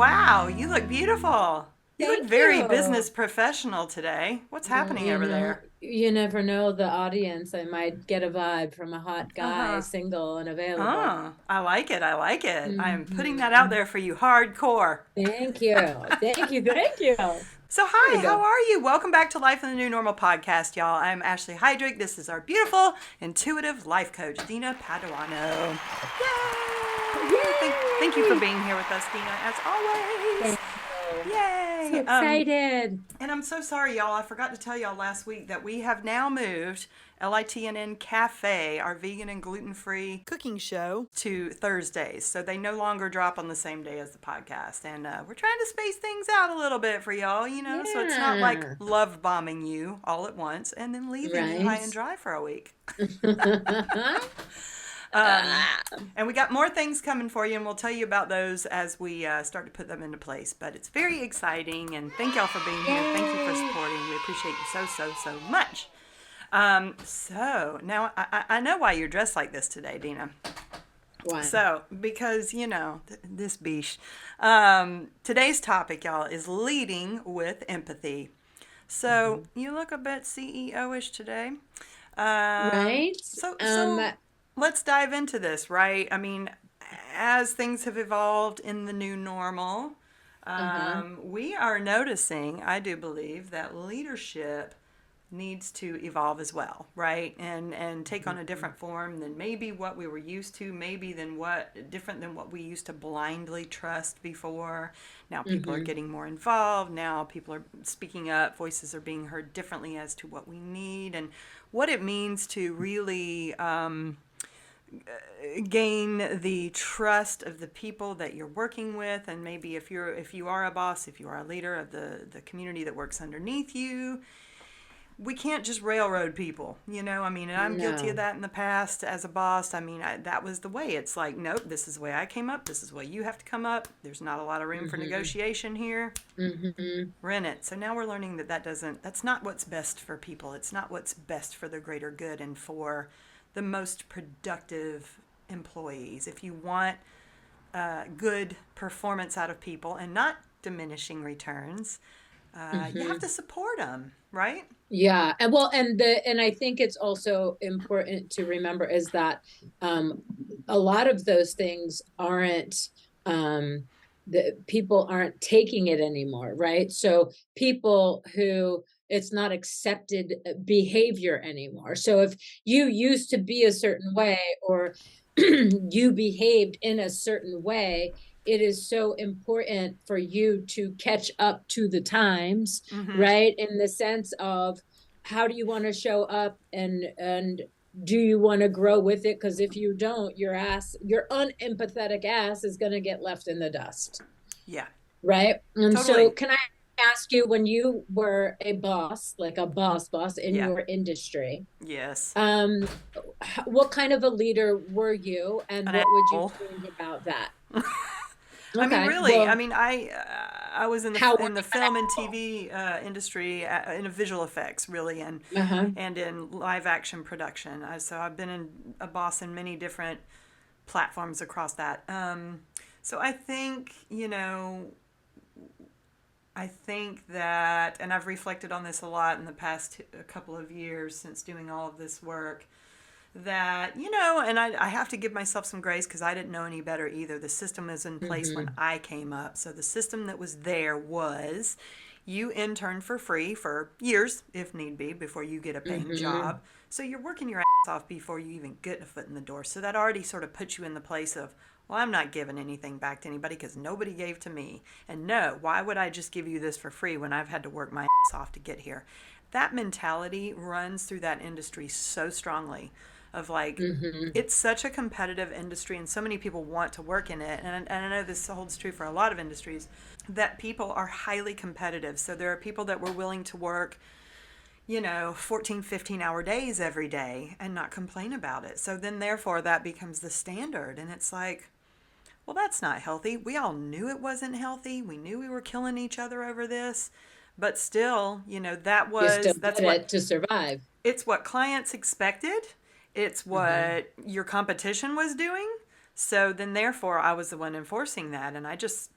wow, you look beautiful. You look Thank very you. business professional today. What's Well, happening over there? you never know the audience. I might get a vibe from a hot guy, Uh-huh. single and available. Oh, I like it. I like it. I am putting that out hmm there for you hardcore. Thank you. Thank you. Thank you. There So, we hi, how go. are you? Welcome back to Life in the New Normal podcast, y'all. I'm Ashley Hydrick. This is our beautiful, intuitive life coach, Dina Paduano. Yay! Thank you for Yay! being here with us, Dina, as always. Thank you. So Yay! excited. And I'm so sorry, y'all. I forgot to tell y'all last week that we have now moved LITNN Cafe, our vegan and gluten free cooking show, to Thursdays. So they no longer drop on the same day as the podcast. And we're trying to space things out a little bit for y'all, so it's not like Yeah. love bombing you all at once and then leaving you high Right. and dry for a week. Um, and we got more things coming for you, and we'll tell you about those as we start to put them into place. But it's very exciting, and thank y'all for being here. Thank you for Yay. supporting. We appreciate you so, so, so much. So now I know why you're dressed like this today, Dina. One. So, because, this beesh. Today's topic, y'all, is leading with empathy. So, Mhm. you look a bit CEO-ish today. Um, Right. so, Um, so let's dive into this, right? I mean, as things have evolved in the new normal, uh-huh. we are noticing, I do believe, that leadership needs to evolve as well, right? And take on a Mhm. different form than maybe what we were used to, maybe than what different than what we used to blindly trust before. Now people are Mhm. getting more involved. Now people are speaking up. Voices are being heard differently as to what we need and what it means to really gain the trust of the people that you're working with, and maybe if you are a boss, if you are a leader of the community that works underneath you, we can't just railroad people, I mean, and I'm guilty of No. that in the past as a boss. I mean, that was the way. It's like, nope, this is the way I came up. This is the way you have to come up. There's not a lot of room for Mhm. negotiation here. Mhm. We're in it. So now we're learning that's not what's best for people. It's not what's best for the greater good and for the most productive employees. If you want good performance out of people and not diminishing returns, you have Mhm. to support them, right? Yeah. And I think it's also important to remember is that um a lot of those things aren't um the people aren't taking it anymore, right? So people who it's not accepted behavior anymore. So if you used to be a certain way or you behaved in a certain way, it is so important for you to catch up to the times, Mm-hmm. right? In the sense of how do you want to show up and do you want to grow with it? Because if you don't, your unempathetic ass is going to get left in the dust, Yeah, right? And so totally. can I ask you, when you were a boss, like a boss in Yeah. your industry, Yes. um what kind of a leader were you and An what would you asshole. change about that? I mean, Okay, really. I well, mean, I was in the how were in the you film and TV industry in visual effects, really, an uh-huh. and in live action production. So I've been a boss in many different platforms across that. So I think that, and I've reflected on this a lot in the past a couple of years since doing all of this work, that, and I have to give myself some grace because I didn't know any better either. The system was in place when Mm-hmm. I came up. So the system that was there was you intern for free for years, if need be, before you get a paying Mm-hmm. job. So you're working your ass off before you even get a foot in the door. So that already sort of puts you in the place of, well, I'm not giving anything back to anybody because nobody gave to me. And no, why would I just give you this for free when I've had to work my ass off to get here? That mentality runs through that industry so strongly of like, Mm-hmm. it's such a competitive industry and so many people want to work in it, and I know this holds true for a lot of industries, that people are highly competitive. So there are people that were willing to work 14, 15-hour days every day and not complain about it. So then therefore that becomes the standard, and it's like, well, that's not healthy. We all knew it wasn't healthy. We knew we were killing each other over this, but still, You still that's did what it to survive. it's what clients expected. It's Uh-huh. what your competition was doing. So then, therefore, I was the one enforcing that. And I just,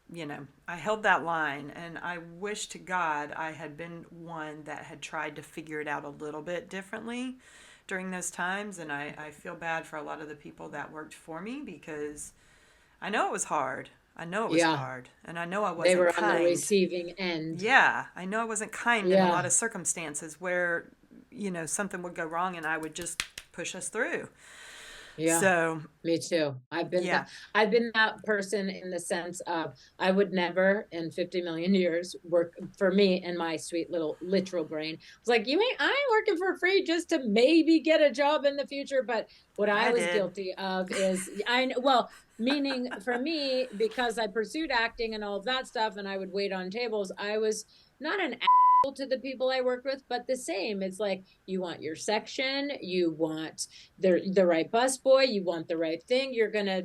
I held that line. And I wish to God I had been one that had tried to figure it out a little bit differently during those times. And I feel bad for a lot of the people that worked for me because I know it was hard. I know it was Yeah, hard. And I know I they wasn't were on the kind. receiving end. Yeah, I know I wasn't kind in a lot Yeah. of circumstances where, something would go wrong and I would just push us through. Yeah. So, Me too. yeah, I've been that person in the sense of I would never in 50 million years work for me in my sweet little literal brain. It's like you ain't I ain't working for free just to maybe get a job in the future. But what I I was did. guilty of is well, meaning for me, because I pursued acting and all of that stuff and I would wait on tables, I was not an asshole to the people I worked with, but the same. It's like you want your section, you want the right bus boy, you want the right thing, you're gonna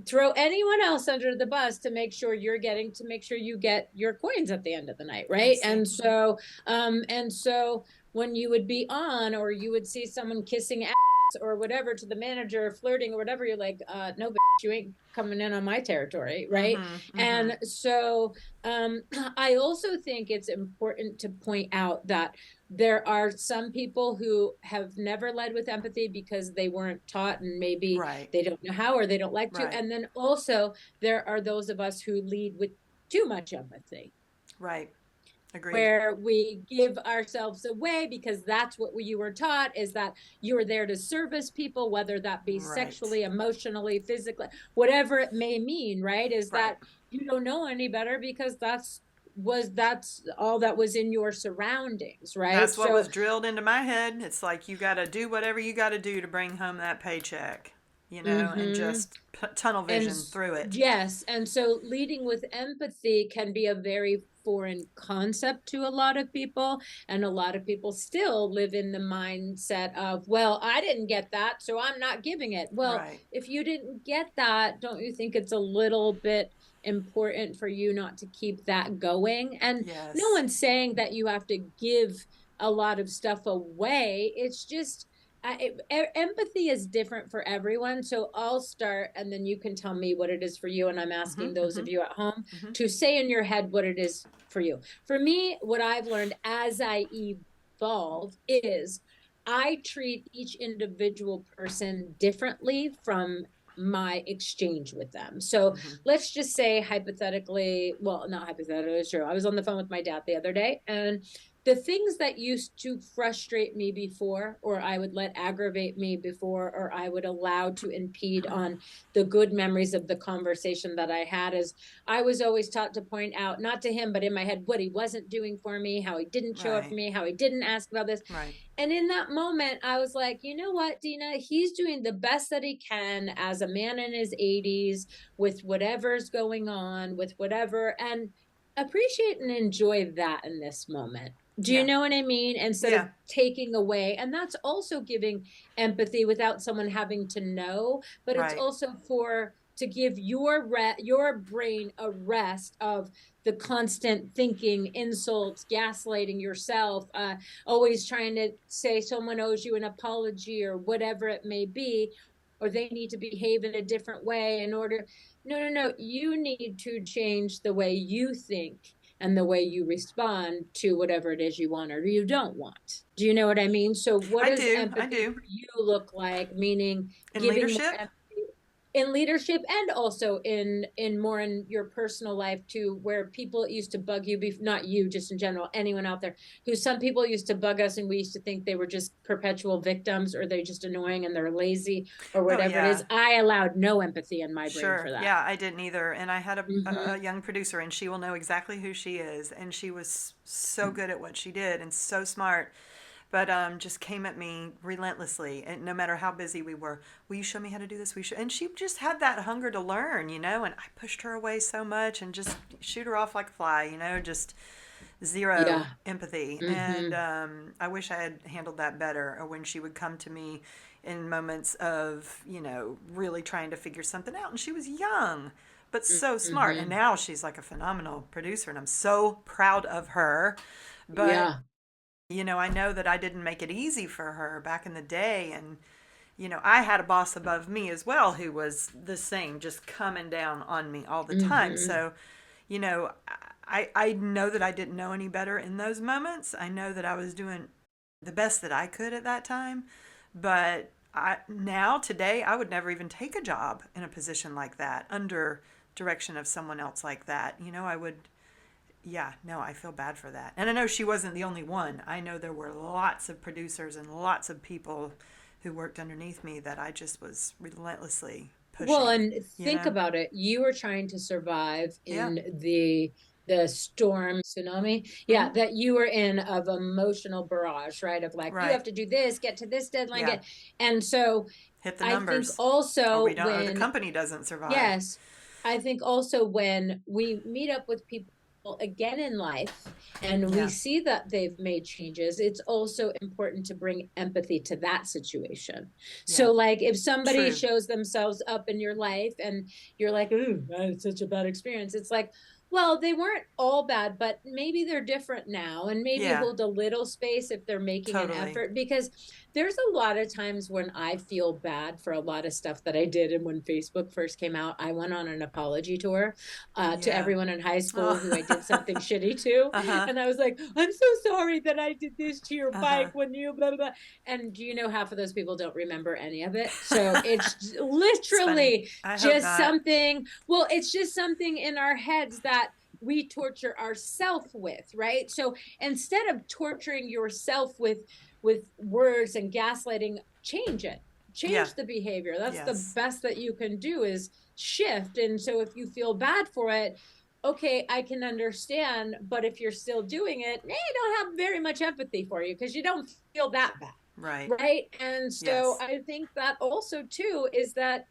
throw anyone else under the bus to make sure you get your coins at the end of the night, I right? see. And so when you would be on or you would see someone kissing ass or whatever to the manager, flirting or whatever, you're like, no bitch, you ain't coming in on my territory, right? Mm-hmm. Mm-hmm. And so I also think it's important to point out that there are some people who have never led with empathy because they weren't taught and maybe Right. they don't know how or they don't like to. Right. And then also there are those of us who lead with too much empathy, Right. Agreed. where we give ourselves away because that's what you were taught, is that you're there to service people, whether that be Right. sexually, emotionally, physically, whatever it may mean, right? Is Right. that you don't know any better because that's all that was in your surroundings, right? That's what So was drilled into my head. It's like you got to do whatever you got to do to bring home that paycheck, and mm-hmm. just tunnel And vision through it. yes, and so leading with empathy can be a very foreign concept to a lot of people, and a lot of people still live in the mindset of, well, I didn't get that, so I'm not giving it. Well, Right. if you didn't get that, don't you think it's a little bit important for you not to keep that going? And no Yes. one's saying that you have to give a lot of stuff away. It's just empathy is different for everyone. So I'll start and then you can tell me what it is for you. And I'm Mm-hmm. asking those Mm-hmm. of you at home Mm-hmm. to say in your head what it is for you. For me, what I've learned as I evolve is I treat each individual person differently from my exchange with them. So Mm-hmm. let's just say hypothetically, well, not hypothetically, it's true. I was on the phone with my dad the other day and the things that used to frustrate me before, or I would let aggravate me before, or I would allow to impede on the good memories of the conversation that I had, is I was always taught to point out, not to him, but in my head, what he wasn't doing for me, how he didn't show up for Right. me, how he didn't ask about this. Right. And in that moment, I was like, you know what, Dina? He's doing the best that he can as a man in his 80s with whatever's going on, with whatever, and appreciate and enjoy that in this moment. Do you Yeah. know what I mean? Instead of Yeah. taking away. And that's also giving empathy without someone having to know, but it's Right. also for to give your brain a rest of the constant thinking, insults, gaslighting yourself, always trying to say someone owes you an apology or whatever it may be, or they need to behave in a different way in order. No, no, no. You need to change the way you think and the way you respond to whatever it is you want or you don't want. Do you know what I mean? So, what I does do. I empathy do. for you look like? Meaning In giving more leadership. empathy in leadership and also in more in your personal life too, where people used to bug you, not you, just in general, anyone out there, who some people used to bug us and we used to think they were just perpetual victims or they're just annoying and they're lazy or Oh whatever it yeah. is. I allowed no empathy in my brain for Sure. that. Yeah, I didn't either. And I had a Mm-hmm. young producer, and she will know exactly who she is. And she was so good at what she did and so smart, but just came at me relentlessly. And no matter how busy we were, will you show me how to do this? We should. And she just had that hunger to learn, And I pushed her away so much and just shoot her off like a fly, just zero Yeah. empathy. And Mm-hmm. I wish I had handled that better. Or when she would come to me in moments of, really trying to figure something out. And she was young, but so smart. And Mm-hmm. now she's like a phenomenal producer, and I'm so proud of her. But, Yeah. I know that I didn't make it easy for her back in the day. And, I had a boss above me as well who was the same, just coming down on me all the time. Mm-hmm. So, you know, I know that I didn't know any better in those moments. I know that I was doing the best that I could at that time. But now, today, I would never even take a job in a position like that under direction of someone else like that. I would, yeah, no, I feel bad for that. And I know she wasn't the only one. I know there were lots of producers and lots of people who worked underneath me that I just was relentlessly Well, pushing, and you think know? about it. You were trying to survive Yeah. in the storm tsunami, yeah, Hmm. that you were in, of emotional barrage, right? Of like, you Right. have to do this, get to this deadline, Yeah. get. And so Hit the I think numbers or we also don't, or the when, company doesn't survive. yes, I think also when we meet up with people again in life and we Yeah. see that they've made changes, it's also important to bring empathy to that situation. Yeah. So, like, if somebody True. shows themselves up in your life and you're like, ooh, I had such a bad experience, it's like, well, they weren't all bad, but maybe they're different now, and maybe Yeah. hold a little space if they're making an Totally. effort. Because there's a lot of times when I feel bad for a lot of stuff that I did. And when Facebook first came out, I went on an apology tour to Yeah. everyone in high school who I did Oh. something shitty to. Uh-huh. And I was like, I'm so sorry that I did this to your Uh-huh. bike when you blah, blah, blah. And do you know, half of those people don't remember any of it. So it's It's funny. literally I hope just not. something, well, it's just something in our heads that we torture ourselves with, right? So instead of torturing yourself with words and gaslighting, change it, Yeah. change the behavior. That's the Yes. best that you can do, is shift. And so if you feel bad for it, okay, I can understand. But if you're still doing it, I don't have very much empathy for you, because you don't feel that bad, Right. right? And so Yes. I think that also too is that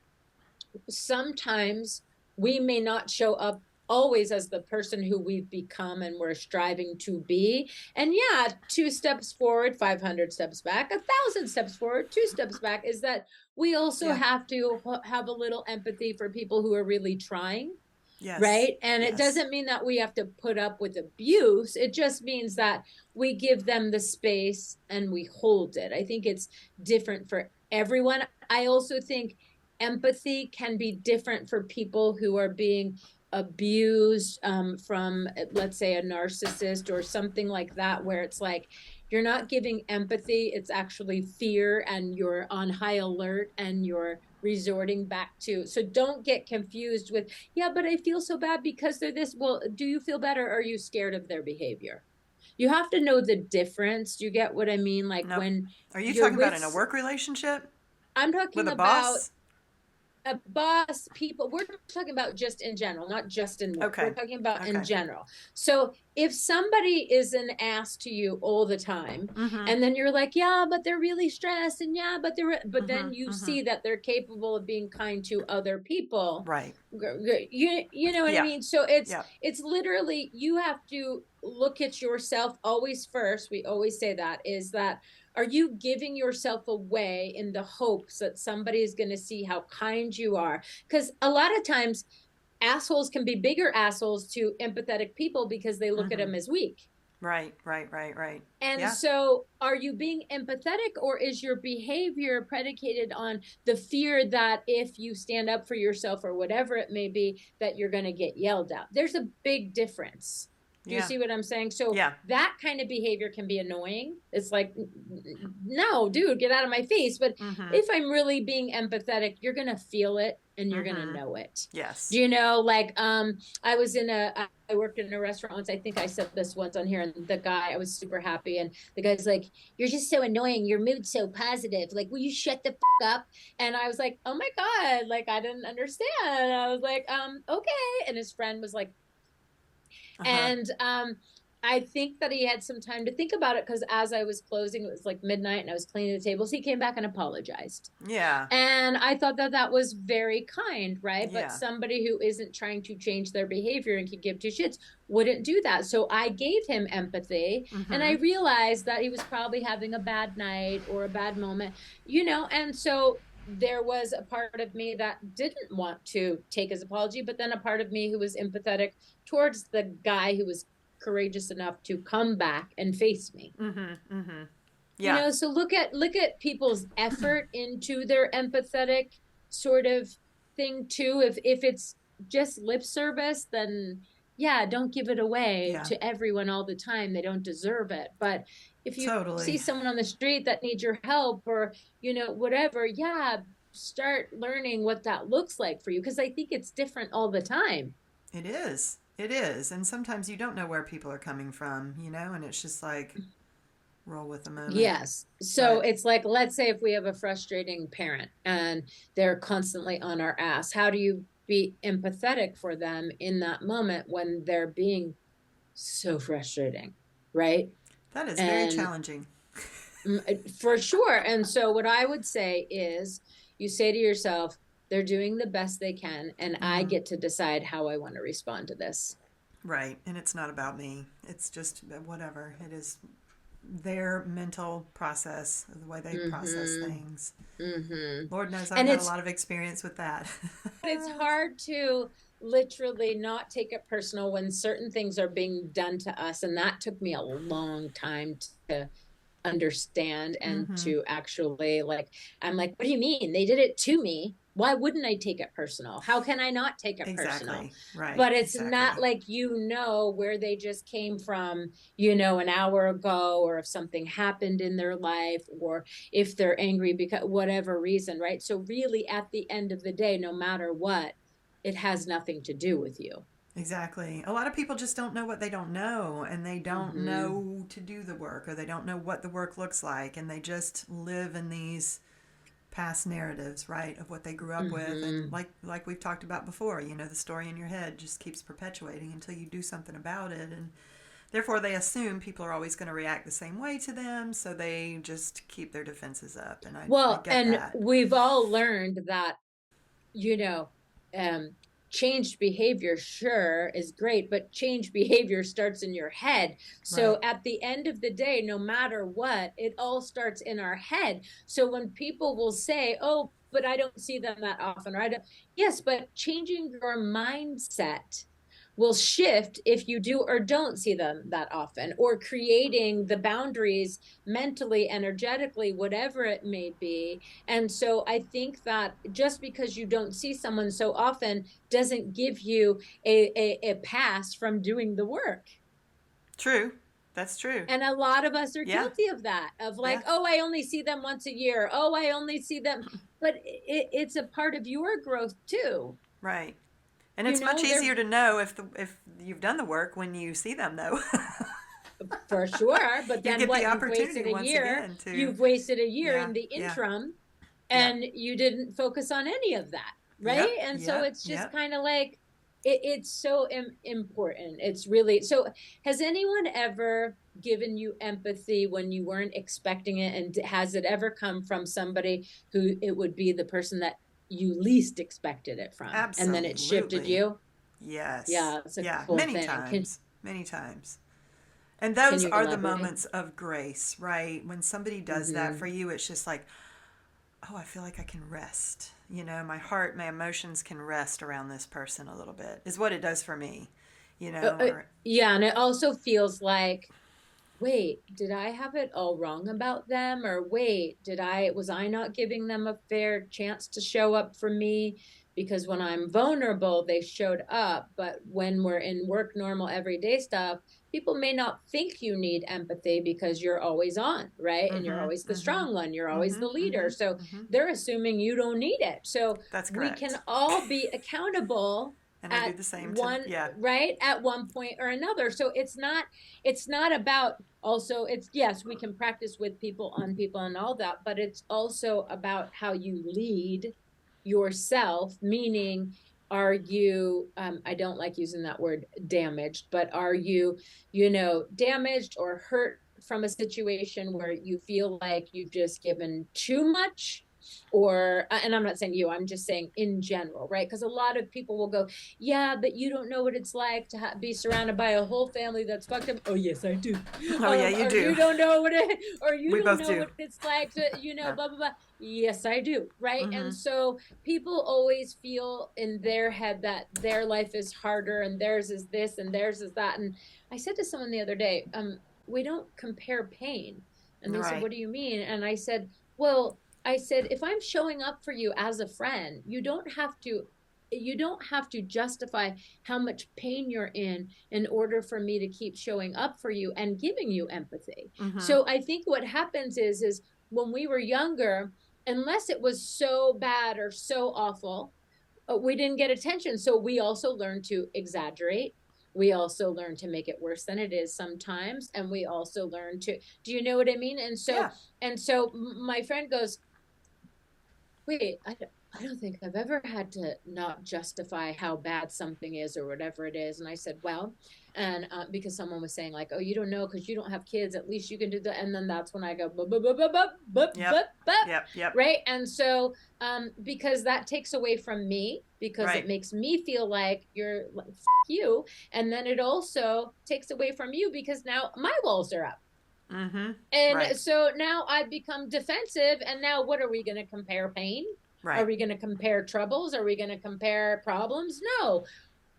sometimes we may not show up always as the person who we've become and we're striving to be. And yeah, 2 steps forward, 500 steps back, 1,000 steps forward, 2 steps back, is that we also Yeah. have to have a little empathy for people who are really trying, Yes. right? And it Yes. doesn't mean that we have to put up with abuse. It just means that we give them the space and we hold it. I think it's different for everyone. I also think empathy can be different for people who are being abused from, let's say, a narcissist or something like that, where it's like you're not giving empathy, it's actually fear, and you're on high alert and you're resorting back to. So don't get confused with, yeah, but I feel so bad because they're this. Well, do you feel better, or are you scared of their behavior? You have to know the difference. Do you get what I mean? Like Nope. when Are you you're talking about with, in a work relationship I'm with talking a about boss? a boss, people, we're talking about just in general, not just in work, we're Okay. talking about in Okay. general. So if somebody is an ass to you all the time, Mm-hmm. and then you're like, yeah, but they're really stressed, and yeah, but but Mm-hmm. then you Mm-hmm. see that they're capable of being kind to other people, Right. you know what I Yeah. mean? So it's Yeah. it's literally, you have to look at yourself always first. We always say that, is that, are you giving yourself away in the hopes that somebody is going to see how kind you are? Because a lot of times assholes can be bigger assholes to empathetic people because they look at Mm-hmm. them as weak. Right. Right. Right. Right. And Yeah. so, are you being empathetic, or is your behavior predicated on the fear that if you stand up for yourself or whatever it may be, that you're going to get yelled at? There's a big difference. Do you Yeah. see what I'm saying? So Yeah. that kind of behavior can be annoying. It's like, no, dude, get out of my face. But Mm-hmm. if I'm really being empathetic, you're going to feel it and you're going to Mm-hmm. know it. Yes. Do you know, like, I was in I worked in a restaurant once. I think I said this once on here, and the guy, I was super happy. And the guy's like, you're just so annoying. Your mood's so positive. Like, will you shut the up? And I was like, oh my God, like, I didn't understand. And I was like, okay. And his friend was like, Uh-huh. and I think that he had some time to think about it, because as I was closing, it was like midnight and I was cleaning the tables. He came back and apologized. Yeah. And I thought that that was very kind, right? But Yeah. somebody who isn't trying to change their behavior and can give two shits wouldn't do that. So I gave him empathy, and I Mm-hmm. realized that he was probably having a bad night or a bad moment, and so there was a part of me that didn't want to take his apology, but then a part of me who was empathetic towards the guy who was courageous enough to come back and face me. Mm-hmm. Mm-hmm. Yeah. So look at people's effort into their empathetic sort of thing too. If it's just lip service, then yeah, don't give it away Yeah. to everyone all the time. They don't deserve it. But if you see Totally. someone on the street that needs your help, or whatever, yeah, start learning what that looks like for you, because I think it's different all the time. It is. It is. And sometimes you don't know where people are coming from, and it's just like roll with the moment. Yes. So But it's like, let's say if we have a frustrating parent and they're constantly on our ass, how do you be empathetic for them in that moment when they're being so frustrating? Right. that is very And challenging. for sure. And so what I would say is you say to yourself, they're doing the best they can, and I Mm-hmm. get to decide how I want to respond to this. Right. And it's not about me. It's just whatever. It is their mental process, the way they process Mm-hmm. things. Mm-hmm. Lord knows I've And had a lot of experience with that. it's hard to literally not take it personal when certain things are being done to us. And that took me a long time to understand and Mm-hmm. to actually, like, I'm like, what do you mean? They did it to me. Why wouldn't I take it personal? How can I not take it personal? Exactly. Right. But it's not Exactly. like where they just came from, an hour ago, or if something happened in their life, or if they're angry because whatever reason, right? So really at the end of the day, no matter what, it has nothing to do with you. Exactly. A lot of people just don't know what they don't know, and they don't Mm-hmm. know to do the work, or they don't know what the work looks like, and they just live in these past narratives, right, of what they grew up with. And Mm-hmm. like we've talked about before, the story in your head just keeps perpetuating until you do something about it. And therefore they assume people are always going to react the same way to them, so they just keep their defenses up. And I Well, get and that. we've all learned that you know, um, changed behavior, sure, is great, but change behavior starts in your head. So Right. at the end of the day, no matter what, it all starts in our head. So when people will say, oh, but I don't see them that often, or I don't, yes, but changing your mindset will shift if you do or don't see them that often, or creating the boundaries mentally, energetically, whatever it may be. And so I think that just because you don't see someone so often doesn't give you a pass from doing the work. True. That's true. And a lot of us are Yeah. guilty of that, of like, Yeah. oh, I only see them once a year. Oh, I only see them. But it's a part of your growth too. Right. And it's much They're easier to know if you've done the work when you see them, though. for sure. But You then get the what? opportunity once again to, You've wasted a year yeah, in the yeah, interim, yep, and you didn't focus on any of that, right? yep, And so yep, it's just yep. kind of like it's so important. It's really so. Has anyone ever given you empathy when you weren't expecting it, and has it ever come from somebody who it would be the person that you least expected it from, and then it shifted Absolutely. you? Yes. Yeah, it's a Yeah, cool many thing. times. Many times. And Can those you are the elaborate? moments of grace, right? When somebody does that Mm-hmm. for you, it's just like, oh, I feel like I can rest. My heart, my emotions can rest around this person a little bit, is what it does for me, or Yeah, and it also feels like, wait, did I have it all wrong about them? Or wait, was I not giving them a fair chance to show up for me? Because when I'm vulnerable, they showed up. But when we're in work, normal, everyday stuff, people may not think you need empathy because you're always on, right? And you're mm-hmm, always the mm-hmm, strong one, you're always mm-hmm, the leader. mm-hmm, So mm-hmm. they're assuming you don't need it. So That's we can correct. all be accountable And I do at the same to, one, yeah. right, at one point or another. So it's not about, also, it's, yes, we can practice with people, on people, and all that, but it's also about how you lead yourself, meaning, are you, I don't like using that word damaged, but are you, damaged or hurt from a situation where you feel like you've just given too much? Or and I'm not saying you, I'm just saying in general, right? Because a lot of people will go, yeah, but you don't know what it's like to be surrounded by a whole family that's fucked up. Oh yes, I do. Oh, yeah, you Or you do. don't know or you We don't both know do. what it's like to, Yeah. blah blah blah. Yes, I do, right? Mm-hmm. And so people always feel in their head that their life is harder, and theirs is this and theirs is that. And I said to someone the other day, we don't compare pain. And they said, Right. what do you mean? And I said, well, I said, if I'm showing up for you as a friend, you don't have to justify how much pain you're in order for me to keep showing up for you and giving you empathy. Mm-hmm. So I think what happens is when we were younger, unless it was so bad or so awful, we didn't get attention. So we also learned to exaggerate. We also learned to make it worse than it is sometimes. And we also learned to, do you know what I mean? Yeah. And so my friend goes, wait, I don't think I've ever had to not justify how bad something is or whatever it is. And I said, well, and because someone was saying like, oh, you don't know because you don't have kids, at least you can do that. And then that's when I go, bup, bup, bup, bup, bup, bup, Yep. bup, bup, Yep. Yep. right? And so, because that takes away from me, because it Right. makes me feel like you're like, you. And then it also takes away from you because now my walls are up. Mm-hmm. And Right. so now I've become defensive. And now what are we going to compare pain? Are Right. we going to compare troubles? Are we going to compare problems? No.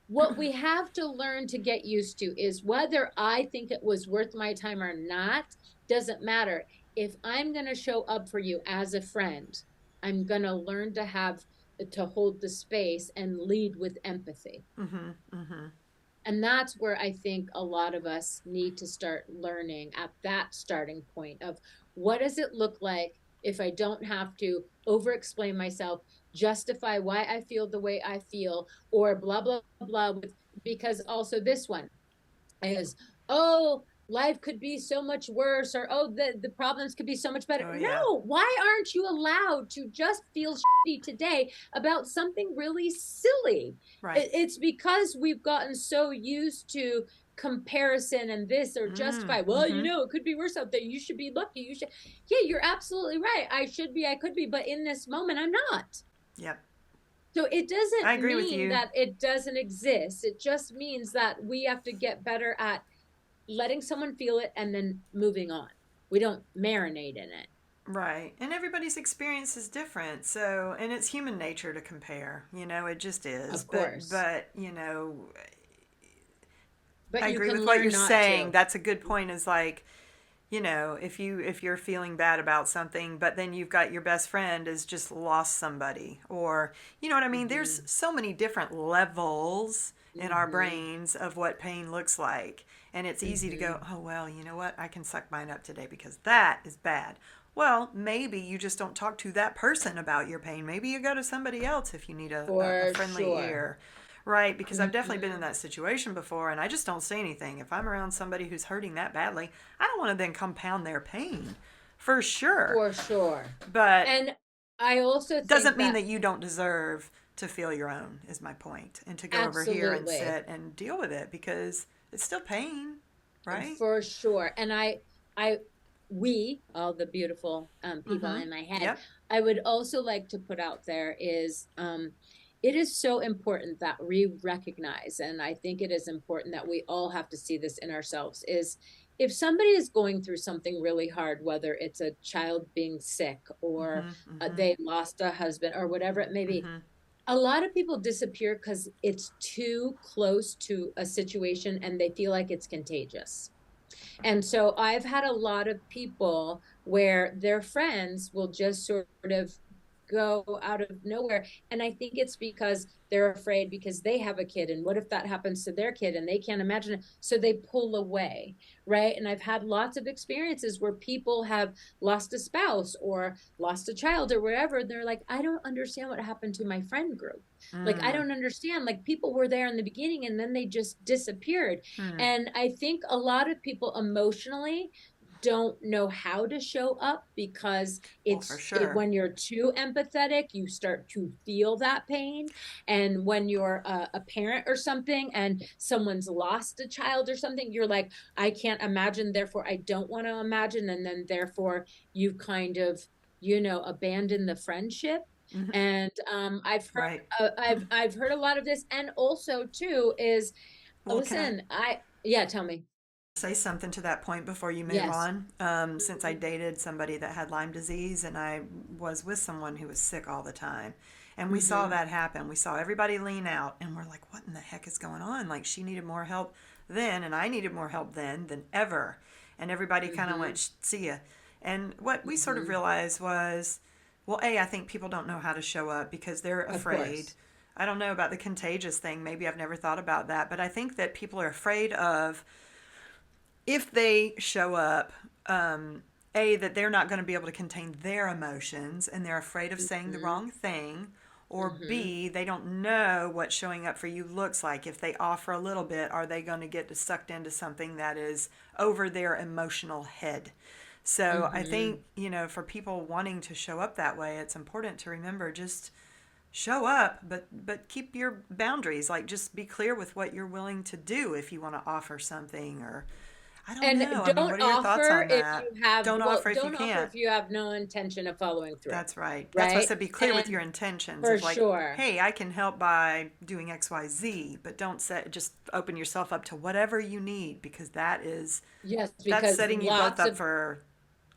What we have to learn to get used to is whether I think it was worth my time or not, doesn't matter. If I'm going to show up for you as a friend, I'm going to learn to hold the space and lead with empathy. Mm-hmm. Mm-hmm. And that's where I think a lot of us need to start learning at that starting point of what does it look like if I don't have to over explain myself, justify why I feel the way I feel, or blah, blah, blah. Because also this one is, oh, life could be so much worse, or oh, the problems could be so much better. Oh yeah. No, why aren't you allowed to just feel shitty today about something really silly? Right. It's because we've gotten so used to comparison and this or justify, well, Mm-hmm. it could be worse out there, you should be lucky, you should, yeah, you're absolutely right, I should be, I could be, but in this moment I'm not. Yep. So it I doesn't agree with mean you. that it doesn't exist. It just means that we have to get better at letting someone feel it and then moving on. We don't marinate in it. Right. And everybody's experience is different. So, and it's human nature to compare, it just is. Of course. But But I you agree can with what learn you're not saying. to. That's a good point is like, if you're feeling bad about something, but then you've got your best friend has just lost somebody or you know what I mean? There's Mm-hmm. so many different levels in our Mm-hmm. brains of what pain looks like. And it's easy to go, Mm-hmm. oh, well, you know what? I can suck mine up today because that is bad. Well, maybe you just don't talk to that person about your pain. Maybe you go to somebody else if you need a For friendly sure. ear. Right, because I've definitely been in Mm-hmm. that situation before and I just don't say anything. If I'm around somebody who's hurting that badly, I don't want to then compound their pain. For sure. For sure. But And I also doesn't think mean that that you don't deserve to feel your own, is my point. And to go over here and absolutely, sit and deal with it because it's still pain, right? for sure. And I, we, all the beautiful people Mm-hmm. in my head, Yep. I would also like to put out there is it is so important that we recognize, and I think it is important that we all have to see this in ourselves, is if somebody is going through something really hard, whether it's a child being sick or Mm-hmm. Mm-hmm. they lost a husband or whatever it may be, Mm-hmm. a lot of people disappear because it's too close to a situation and they feel like it's contagious. And so I've had a lot of people where their friends will just sort of go out of nowhere. And I think it's because they're afraid because they have a kid. And what if that happens to their kid and they can't imagine it? So they pull away. Right. And I've had lots of experiences where people have lost a spouse or lost a child or wherever. They're like, I don't understand what happened to my friend group. Like, I Mm. don't understand. Like, people were there in the beginning and then they just disappeared. Mm. And I think a lot of people emotionally don't know how to show up because Well, for sure. when you're too empathetic, you start to feel that pain. And when you're a parent or something and someone's lost a child or something, you're like, I can't imagine, therefore I don't want to imagine. And then therefore you kind of, abandon the friendship. Mm-hmm. And Right. I've heard a lot of this. And also too is, Well, can I listen, yeah, tell me. say something to that point before you move Yes. on? Since I dated somebody that had Lyme disease and I was with someone who was sick all the time. And we saw Mm-hmm. that happen. We saw everybody lean out and we're like, what in the heck is going on? Like she needed more help then and I needed more help then than ever. And everybody kind of Mm-hmm. went, see ya. And what we sort of Hmm. realized was, well, I think people don't know how to show up because they're Of afraid. course. I don't know about the contagious thing. Maybe I've never thought about that, but I think that people are afraid of, if they show up, that they're not going to be able to contain their emotions and they're afraid of saying the Hmm. wrong thing, or Hmm. B, they don't know what showing up for you looks like. If they offer a little bit, are they going to get sucked into something that is over their emotional head? So I Hmm. think, for people wanting to show up that way, it's important to remember, just show up, but keep your boundaries. Like, just be clear with what you're willing to do if you want to offer something, or I don't And know. I mean, don't what are your thoughts offer on if that? you have, Don't well, offer if you don't offer can't. if you have no intention of following through, That's right. That's why I right? said be clear with And your intentions for of, like, sure. hey, I can help by doing XYZ, but don't set just open yourself up to whatever you need, because Yes, that's because setting you both up for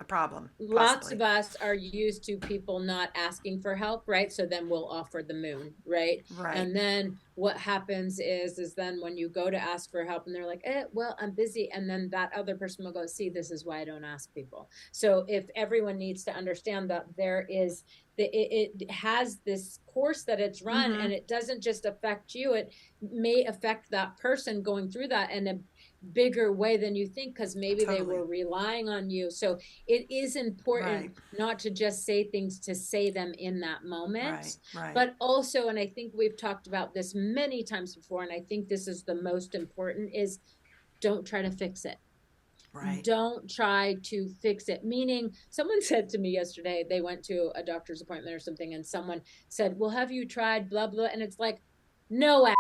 a problem, lots possibly. of us are used to people not asking for help, right? So then we'll offer the moon, right? Right. And then what happens is then when you go to ask for help and they're like, well, I'm busy, and then that other person will go, see, this is why I don't ask people. So if everyone needs to understand that there is it has this course that it's run, Mm-hmm. and it doesn't just affect you, it may affect that person going through that in a bigger way than you think, because maybe they Totally. were relying on you. So it is important Right. not to just say things to say them in that moment, Right. Right. but also, and I think we've talked about this many times before, and I think this is the most important, is don't try to fix it. Right. Don't try to fix it. Meaning, someone said to me yesterday, they went to a doctor's appointment or something, and someone said, well, have you tried blah blah? And it's like, no,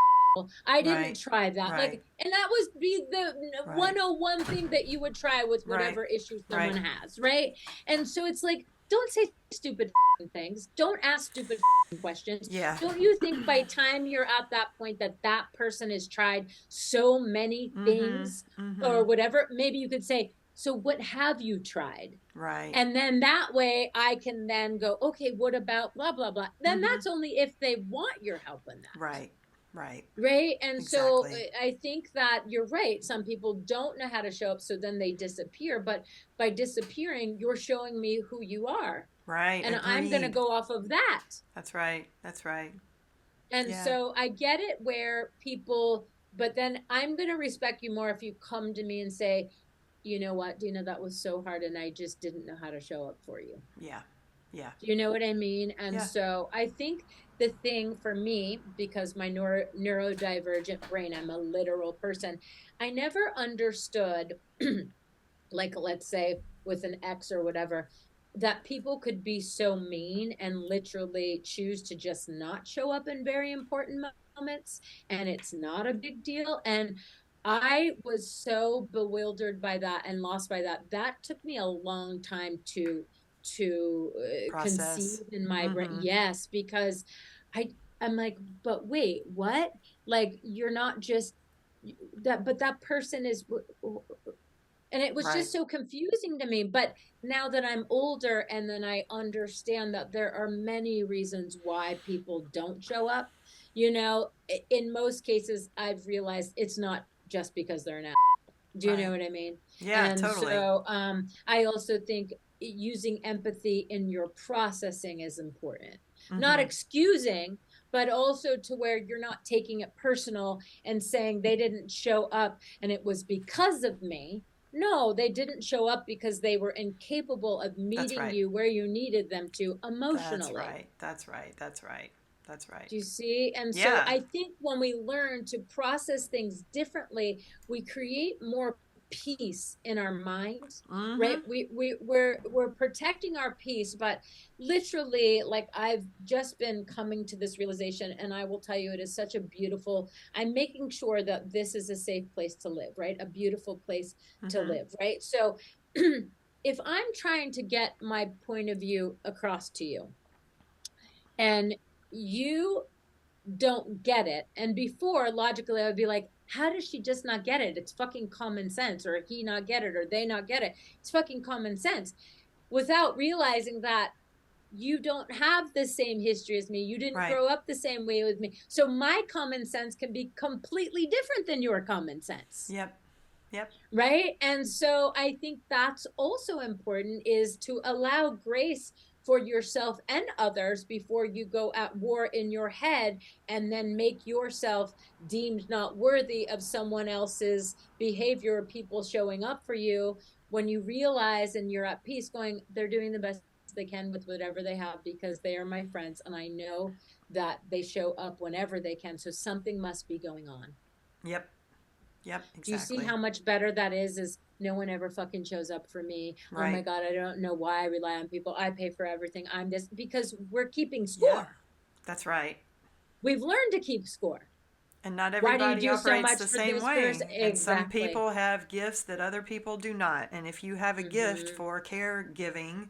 I didn't Right. try that. Like, Right. and that was be the Right. 101 thing that you would try with Right. whatever issue someone Right. has, right? And so it's like, don't say stupid things. Don't ask stupid questions. Yeah. Don't you think by time you're at that point that that person has tried so many Mm-hmm. things Mm-hmm. or whatever, maybe you could say, so what have you tried? Right. And then that way I can then go, okay, what about blah, blah, blah. Then Mm-hmm. that's only if they want your help in that. Right. Right. Right. And so Exactly. I think that you're right. Some people don't know how to show up, so then they disappear. But by disappearing, you're showing me who you are. Right. And I'm going to Agreed. go off of that. That's right. That's right. And Yeah. so I get it where people, but then I'm going to respect you more if you come to me and say, you know what, Dina, that was so hard and I just didn't know how to show up for you. Yeah. Yeah. Do you know what I mean? And Yeah. so I think the thing for me, because my neurodivergent brain, I'm a literal person, I never understood, like, let's say with an ex or whatever, that people could be so mean and literally choose to just not show up in very important moments, and it's not a big deal. And I was so bewildered by that and lost by that. That took me a long time to conceive Process. in my brain. Mm-hmm. Yes, because I I'm like, but wait, what? Like, you're not just that, but that person is, and it was Right. just so confusing to me. But now that I'm older, and then I understand that there are many reasons why people don't show up, in most cases I've realized it's not just because they're an asshole. Do you know Right. what I mean? Yeah. And Totally. so I also think using empathy in your processing is important. Not Mm-hmm. excusing, but also to where you're not taking it personal and saying they didn't show up and it was because of me. No, they didn't show up because they were incapable of That's meeting right. you where you needed them to That's emotionally. right. That's right. That's right. That's right. Do you see? And so Yeah. I think when we learn to process things differently, we create more peace in our mind, Mm-hmm. right? We're protecting our peace, but literally, like, I've just been coming to this realization, and I will tell you, it is such a beautiful, I'm making sure that this is a safe place to live, right? A beautiful place to Mm-hmm. live, right? So if I'm trying to get my point of view across to you, and you don't get it. And before, logically, I would be like, how does she just not get it? It's fucking common sense, or he not get it, or they not get it. It's fucking common sense. Without realizing that you don't have the same history as me. You didn't Right. grow up the same way with me. So my common sense can be completely different than your common sense. Yep. Yep. right? And so I think that's also important, is to allow grace for yourself and others before you go at war in your head and then make yourself deemed not worthy of someone else's behavior or people showing up for you, when you realize and you're at peace going, they're doing the best they can with whatever they have because they are my friends and I know that they show up whenever they can, so something must be going on. Yep. Yep. Do you see Exactly. how much better that is no one ever fucking shows up for me. Oh my Right. God, I don't know why I rely on people. I pay for everything. I'm just, because we're keeping Yeah. score. That's right. We've learned to keep score. And not Why do you everybody do so operates much the for same this person? way. And some Exactly. people have gifts that other people do not. And if you have a gift Mm-hmm. for caregiving,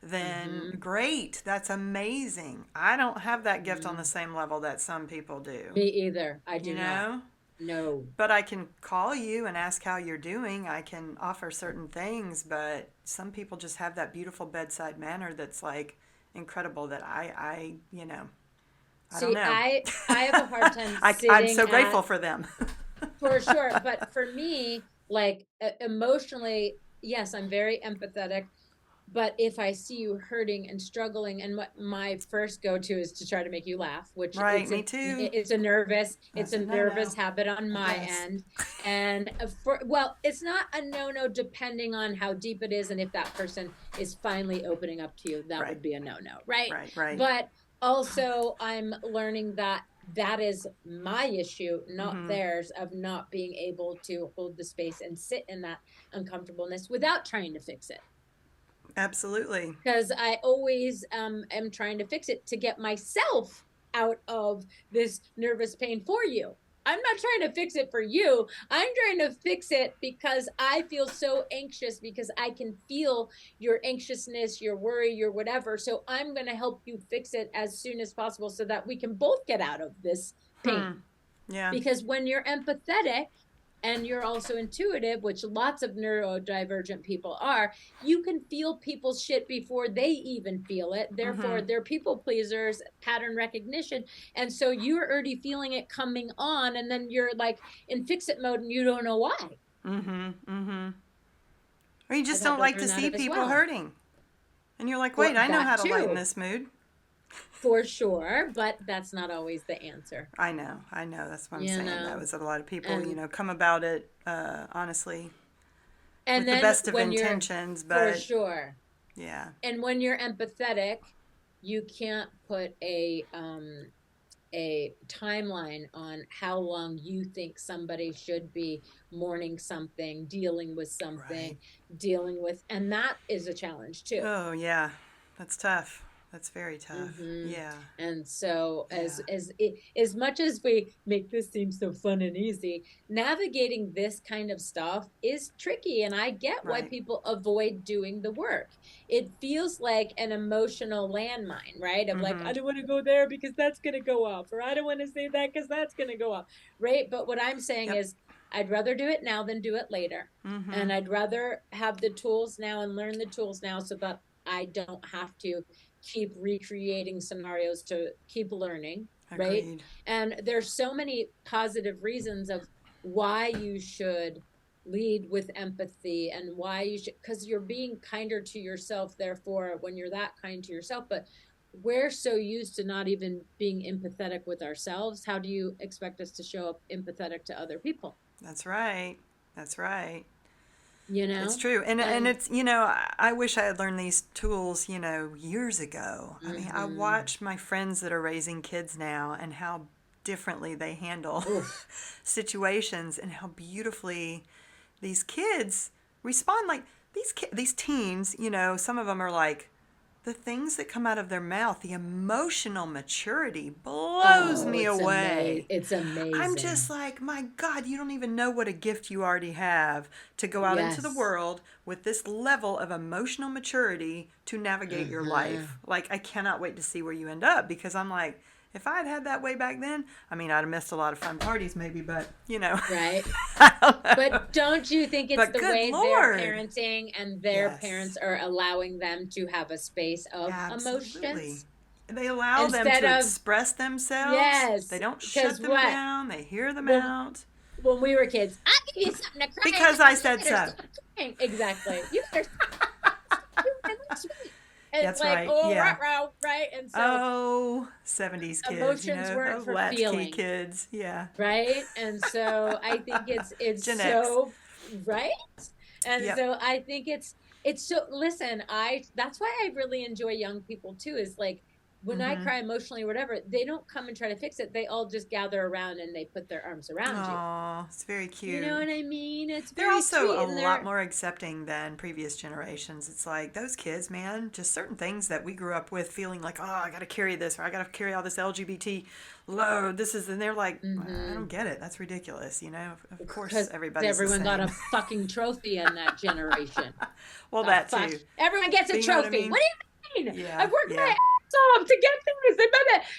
then Mm-hmm. great. That's amazing. I don't have that gift on the Mm-hmm. same level that some people do, Me either. I you do not. know? No. But I can call you and ask how you're doing. I can offer certain things, but some people just have that beautiful bedside manner that's like incredible that I don't See, know. I have a hard time I'm sitting so at, grateful for them. for sure, but for me, like emotionally, yes, I'm very empathetic. But if I see you hurting and struggling, and what my first go-to is to try to make you laugh, which Right, me too. it's That's a a no nervous no, habit on I my guess. end. And for, well, it's not a no-no depending on how deep it is and if that person is finally opening up to you, that Right, would be a no-no, right? right, right. But also I'm learning that that is my issue, not Mm-hmm. theirs, of not being able to hold the space and sit in that uncomfortableness without trying to fix it, Absolutely. because I always am trying to fix it to get myself out of this nervous pain for you. I'm not trying to fix it for you. I'm trying to fix it because I feel so anxious, because I can feel your anxiousness, your worry, your whatever. So I'm going to help you fix it as soon as possible so that we can both get out of this Hmm. pain. Yeah. Because when you're empathetic, and you're also intuitive, which lots of neurodivergent people are, you can feel people's shit before they even feel it. Mm-hmm. Therefore, they're people pleasers, pattern recognition. And so you're already feeling it coming on, and then you're like in fix it mode and you don't know why. Mm-hmm. Mm-hmm. Or you I've just had don't to like learn to that see as people well. hurting. And you're like, For wait, I know that how to lighten too, this mood. for sure, but that's not always the answer, I know, I know. That's what I'm you saying. That know? was a lot of people, And come about it, honestly, and with the then best of when you're, intentions, for but sure, yeah, and when you're empathetic, you can't put a timeline on how long you think somebody should be mourning something, dealing with right. something, dealing with, and that is a challenge too. Oh, yeah. That's tough. That's very tough. Mm-hmm. Yeah. And so Yeah. as much as we make this seem so fun and easy, navigating this kind of stuff is tricky, and I get why Right. people avoid doing the work. It feels like an emotional landmine, right? Of like, Mm-hmm. I don't want to go there because that's going to go off, or I don't want to say that because that's going to go off, right? But what I'm saying Yep. is, I'd rather do it now than do it later. Mm-hmm. And I'd rather have the tools now and learn the tools now so that I don't have to keep recreating scenarios to keep learning, right? Agreed. And there's so many positive reasons of why you should lead with empathy, and why you should, because you're being kinder to yourself, therefore when you're that kind to yourself. But we're so used to not even being empathetic with ourselves, how do you expect us to show up empathetic to other people, That's right. That's right. you It's know? true. And And it's, I wish I had learned these tools, years ago. I mean, I mm-hmm. watch my friends that are raising kids now and how differently they handle Oof. situations and how beautifully these kids respond. Like these teens, some of them are like, the things that come out of their mouth, the emotional maturity blows Oh, me it's away. it's I'm just amazing. like, my God, you don't even know what a gift you already have to go out into the Yes. world with this level of emotional maturity to navigate your Uh-huh. life. Like, I cannot wait to see where you end up, because I'm like, if I had had that way back then, I mean, I'd have missed a lot of fun parties maybe, but, Right. I don't know. But don't you think it's But the good way they're Lord. parenting and their parents Yes, are allowing them to have a space of absolutely. emotions They allow them instead to of, express themselves. They yes, don't because shut them what? down. They hear them Well, out. when we were kids. I'll give you something to cry Because about. I You said better so. stop crying. Exactly. You better stop doing it. Sweet. And it's That's like, right. oh, Yeah. right? And so Oh, 70s kids, emotions weren't oh, for latchkey feeling, kids. Yeah. right? And so I think it's Gen X. so right. And Yep. so I think it's so listen, I that's why I really enjoy young people too, is like when I Mm-hmm. cry emotionally or whatever, they don't come and try to fix it. They all just gather around and they put their arms around you. Oh, it's very You know cute. what I mean? It's They're very also sweet a and lot they're more accepting than previous generations. It's like those kids, man, just certain things that we grew up with feeling like, oh, I got to carry this or I got to carry all this LGBT load. And they're like, I don't mm-hmm. get it. That's ridiculous. Of course Because everybody's the everyone got same. a fucking trophy in that generation. Well, The that fuck? too. Everyone gets a But you know what I trophy. mean? What do you mean? Yeah, I've worked my yeah. ass off to get this.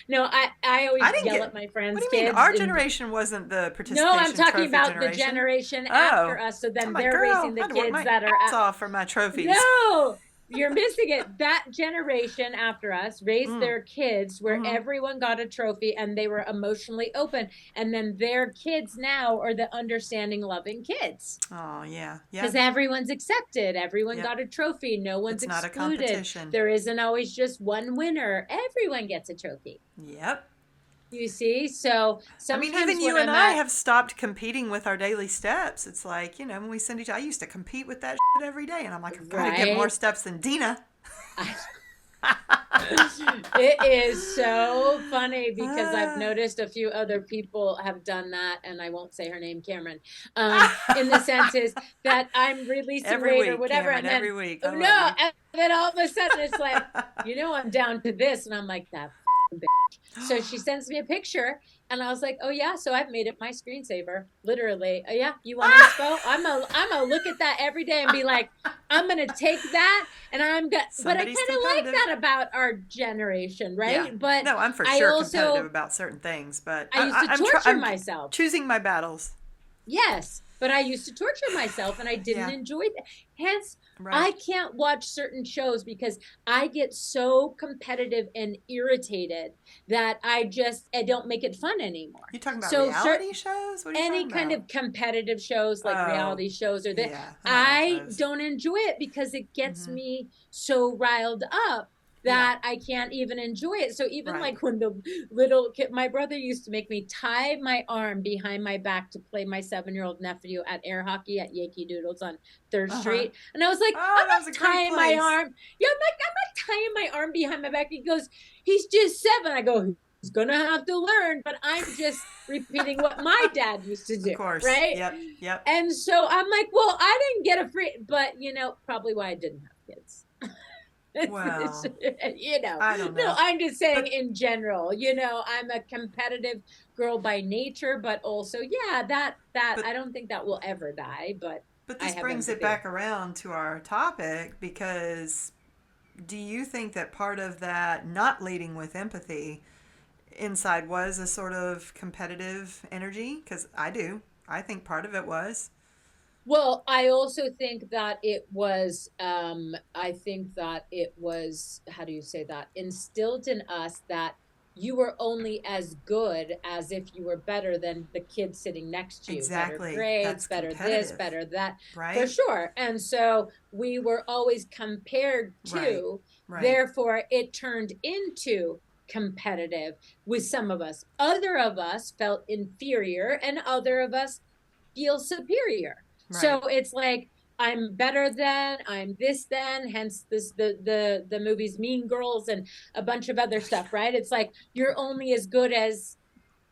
No, I I always didn't yell get. at my What friends' do you mean? kids Our and generation wasn't the no, I'm participation talking trophy about the generation. generation after Oh, us. So I'm then like, they're girl, raising the I'd work kids my that are ass off for my trophies. no, you're missing it. That generation after us raised Mm, their kids where mm-hmm. everyone got a trophy and they were emotionally open. And then their kids now are the understanding, loving kids. Oh, yeah, yeah, Because everyone's accepted, everyone yep. got a trophy, no one's It's not a excluded. competition. There isn't always just one winner, everyone gets a trophy. Yep. You see? So I mean, sometimes even when you and I'm I at, have stopped competing with our daily steps. It's like, when we send each I used to compete with that shit every day. And I'm like, I've got to get more right? steps than Dina. It is so funny because I've Ah. noticed a few other people have done that, and I won't say her name, Cameron. In the sense is that I'm releasing Every weight or week, whatever, Cameron, and then every week. I oh love no, you. and then all of a sudden it's like, I'm down to this, and I'm like that bitch. So she sends me a picture, and I was like, oh yeah, so I've made it my screensaver, literally. Oh yeah, you want inspo? I'm a look at that every day and be like, I'm gonna take that and I'm gonna, but I kind of Somebody's like competitive. that about our generation, Yeah. right? But No, I'm for I sure competitive also, about certain things, but I used to I'm torture I'm myself. choosing my battles. Yes, but I used to torture myself and I didn't Yeah. enjoy that. Hence, Right. I can't watch certain shows because I get so competitive and irritated that I don't make it fun anymore. You talking about So reality shows? What are you any talking kind about? of competitive shows like Oh, reality shows or that yeah. I don't watch I those. don't enjoy it because it gets Mm-hmm. me so riled up Yeah. that I can't even enjoy it. So even Right. like when the little kid, my brother used to make me tie my arm behind my back to play my 7-year-old nephew at air hockey at Yankee Doodles on 3rd Uh-huh. Street. And I was like, Oh, I'm that was a not great tying my place. arm. Yeah, I'm not tying my arm behind my back. He goes, he's just 7. I go, he's gonna have to learn, but I'm just repeating what my dad used to Of do, course. right? Yep. Yep. And so I'm like, well, I didn't get a free, but probably why I didn't have kids. it's, Well, you know, I don't no, know. I'm just saying But in general, I'm a competitive girl by nature, but also, yeah, that but I don't think that will ever die, but but I this have brings it empathy. back around to our topic because do you think that part of that not leading with empathy inside was a sort of competitive energy? Because I do. I think part of it was. Well, I also think that I think that it was, how do you say that, instilled in us that you were only as good as if you were better than the kid sitting next to you, better Exactly. grades, That's better this, competitive, better that, for right? sure. And so we were always compared Right. to, Right. therefore it turned into competitive with some of us. Other of us felt inferior and other of us feel superior. So Right. it's like I'm better than, I'm this then, hence this the movies Mean Girls and a bunch of other stuff, right? It's like you're only as good as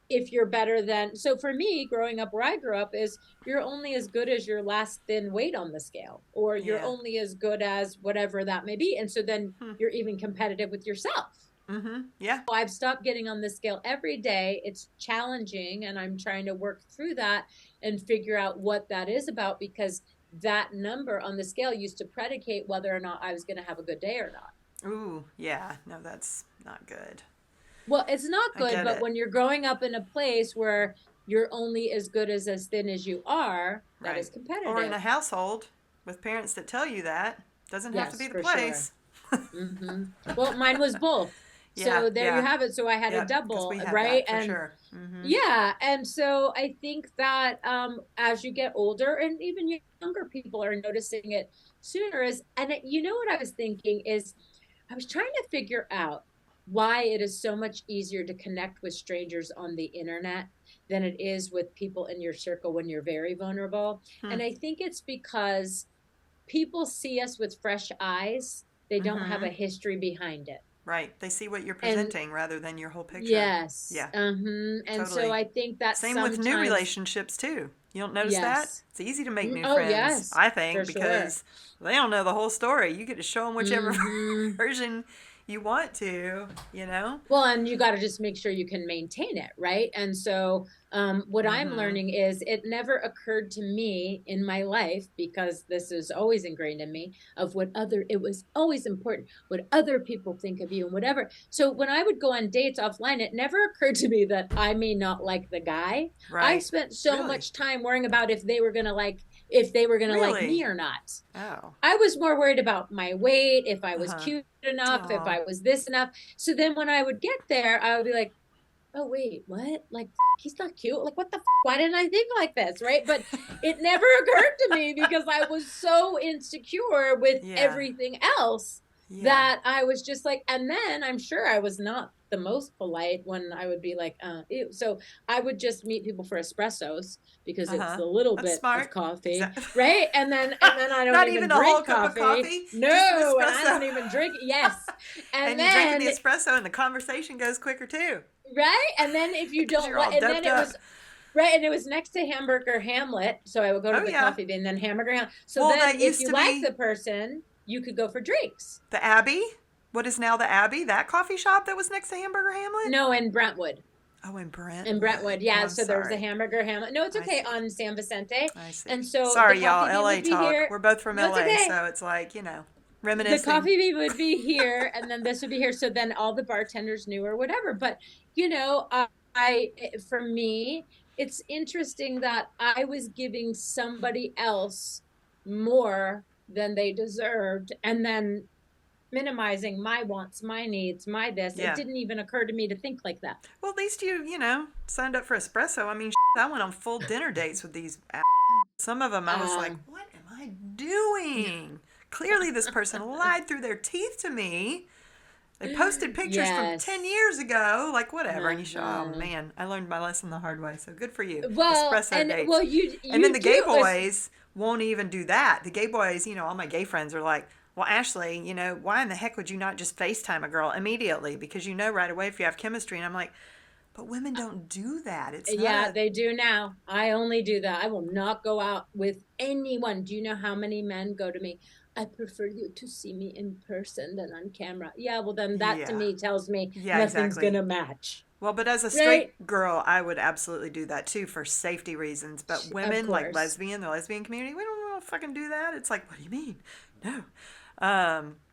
if you're better than. So for me, growing up where I grew up is you're only as good as your last thin weight on the scale, or you're Yeah. only as good as whatever that may be. And so then Hmm. you're even competitive with yourself. Mm-hmm. Yeah. I've stopped getting on the scale every day. It's challenging, and I'm trying to work through that and figure out what that is about because that number on the scale used to predicate whether or not I was going to have a good day or not. Ooh. Yeah. No, that's not good. Well, it's not I good, get but it. when you're growing up in a place where you're only as good as thin as you are, that is Right. Or in competitive. a household with parents that tell you that doesn't have to Yes, be the for sure. place. Mm-hmm. Well, mine was both. Yeah, So there you yeah, have it. So I had a yep. Because double, we had right? that for And sure. Mm-hmm. yeah, and so I think that as you get older, and even younger people are noticing it sooner, is and it, you know what I was thinking is I was trying to figure out why it is so much easier to connect with strangers on the internet than it is with people in your circle when you're very vulnerable. Hmm. And I think it's because people see us with fresh eyes. They don't have Mm-hmm. a history behind it. Right. They see what you're And presenting rather than your whole picture. yes, Yeah, and so totally. I think that Same with new sometimes relationships too. You don't notice that? yes. It's easy to make new Oh, friends, yes, I for think, sure. because they don't know the whole story. You get to show them whichever Hmm. version you want to, you know? Well, and you got to just make sure you can maintain it, right? And so, what I'm Mm-hmm. learning is it never occurred to me in my life because this is always ingrained in me of what other, it was always important what other people think of you and whatever. So, when I would go on dates offline, it never occurred to me that I may not like the guy. I Right. spent so Really? much time worrying about if they were going to like me Really? or not. Oh. I was more worried about my weight, if I was Uh-huh. cute enough, if Aw. I was this enough. So then when I would get there, I would be like, oh, wait, what? Like, he's not cute. Like, what the? Why didn't I think like this? Right. But it never occurred to me because I was so insecure with Yeah. everything else Yeah. that I was just like, and then I'm sure I was not the most polite when I would be like, ew. So I would just meet people for espressos because it's Uh-huh. a little That's bit of smart. coffee, Exactly. right? And then I don't Not even even a whole drink cup of coffee. coffee, just an No, and I espresso. don't even drink it. Yes. And And you drinking the then espresso and the conversation goes quicker too. right? And then if you Because don't you're all like, and then doped it up. was right, and it was next to Hamburger Hamlet, so I would go to Oh the yeah. coffee bean, then Hamburger Hamlet. So Well, then, that if used you to like be the person, you could go for drinks. the Abbey. What is now the Abbey? That coffee shop that was next to Hamburger Hamlet? No, in Brentwood. Oh, in In Brentwood, Brentwood. Oh, yeah. I'm So there was a sorry. Hamburger Hamlet. No, it's I okay see. on San Vicente, I see. and so the Sorry, y'all. coffee bean LA would be talk. here. We're both from No, it's LA, okay. so it's like, The reminiscing. coffee bean would be here, and then this would be here. So then all the bartenders knew or whatever. But you know, I for me, it's interesting that I was giving somebody else more than they deserved, and then minimizing my wants, my needs, my this. It Yeah. didn't even occur to me to think like that. Well, at least signed up for espresso. I mean, I went on full dinner dates with these. Some of them I was like, Um, what am I doing? Clearly, this person lied through their teeth to me. They posted pictures from 10 yes. years ago, like whatever. And oh Uh-huh. man, I learned my lesson the hard way. So good for you. Well, Espresso and dates. well, you And then you the gay do boys won't even do that. The gay boys, all my gay friends are like, well, Ashley, why in the heck would you not just FaceTime a girl immediately? Because you know right away if you have chemistry. And I'm like, but women don't do that. It's not Yeah, a, they do now. I only do that. I will not go out with anyone. Do you know how many men go to me? I prefer you to see me in person than on camera. Yeah, well, then that to yeah. me tells me Yeah, nothing's exactly. gonna match. Well, but as a Right? straight girl, I would absolutely do that too for safety reasons. But Of women, like course. the lesbian community, we don't want to fucking do that. It's like, what do you mean? No.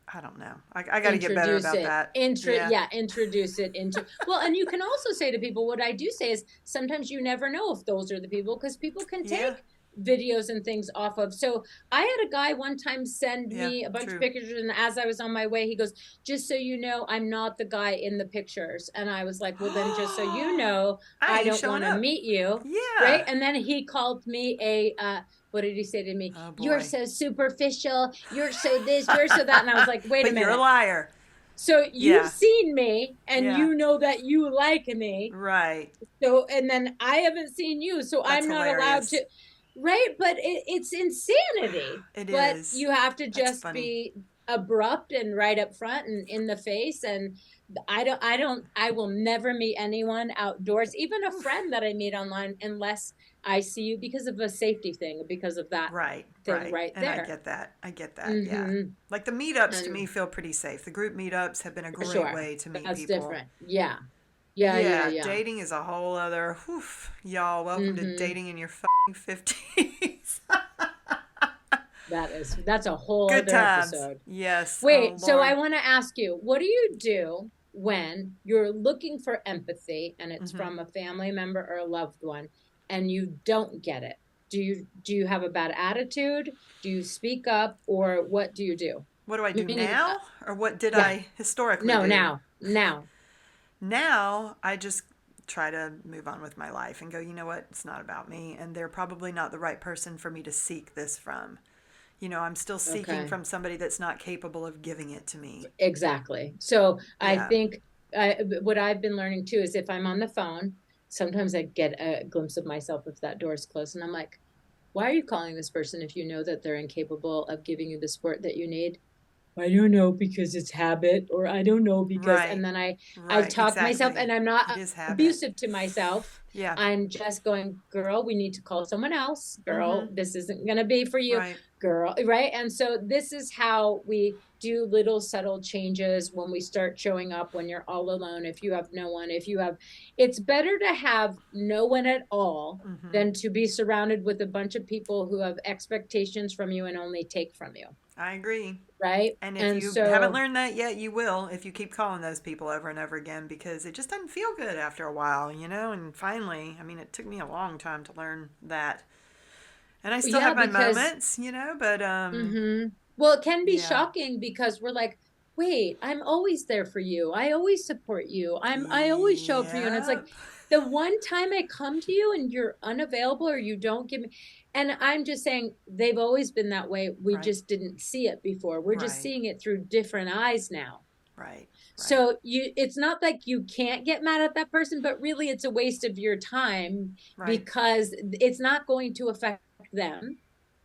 I don't know. I got to get better Introduce about it. that. Yeah. Introduce it into well, and you can also say to people, what I do say is sometimes you never know if those are the people because people can Yeah. take videos and things off of. So I had a guy one time send Yeah. me a bunch of True. pictures, and as I was on my way, he goes, just so you know, I'm not the guy in the pictures. And I was like, well, then just so you know, I I ain't don't showing want to up. meet you. Right. Yeah. And then he called me a what did he say to me? Oh You're boy. so superficial. You're so this, you're so that. And I was like, wait a But you're a minute. liar. So you've Yeah. seen me and Yeah. you know that you like me. Right. So, and then I haven't seen you. So That's I'm not allowed hilarious. to, right? But it's insanity. It But is. you have to That's just funny. be abrupt and right up front and in the face. And I will never meet anyone outdoors, even a Oof. friend that I meet online, unless I see you because of a safety thing, because of that Right, thing right. right And I there. get that. I get that. Yeah. Mm-hmm. Like the meetups to me And feel pretty safe. The group meetups have been a for great sure. way to meet That's people. different. Yeah. Yeah, yeah, Yeah, yeah. dating is a whole other. Whew, y'all, welcome to Mm-hmm. dating in your fucking 50s. That's a whole Good other times. episode. Yes. Oh, Wait, so I Lord. want to ask you, what do you do when you're looking for empathy and it's Hmm. from a family member or a loved one and you don't get it? Do you have a bad attitude? Do you speak up or what do you do? What do I do Meaning now? Or what did yeah. I historically No, do? now. Now. Now I just try to move on with my life and go, you know what, it's not about me, and they're probably not the right person for me to seek this from. I'm still seeking Okay. from somebody that's not capable of giving it to me. Exactly. So I Yeah. think what I've been learning too is if I'm on the phone, sometimes I get a glimpse of myself if that door is closed, and I'm like, why are you calling this person if you know that they're incapable of giving you the support that you need? I don't know because it's habit, or I don't know because, and Right. then I Right. talk myself, Exactly. and I'm not It is habit. abusive to myself. Yeah. I'm just going, girl, we need to call someone else. Mm-hmm. Girl, this isn't going to be for you, Right. girl. Right. And so this is how we do little subtle changes when we start showing up when you're all alone. If you have no one, it's better to have no one at all Mm-hmm. than to be surrounded with a bunch of people who have expectations from you and only take from you. I agree. Right. And if And you haven't so, learned that yet, you will if you keep calling those people over and over again, because it just doesn't feel good after a while, And finally, I mean, it took me a long time to learn that. And I still yeah, have my because, moments, but well, it can be yeah. shocking because we're like, wait, I'm always there for you. I always support you. I always show up for you. And it's like Yep. the one time I come to you and you're unavailable or you don't give me, and I'm just saying they've always been that way. We Right. just didn't see it before. We're just Right. seeing it through different eyes now. Right. Right. So it's not like you can't get mad at that person, but really it's a waste of your time Right. because it's not going to affect them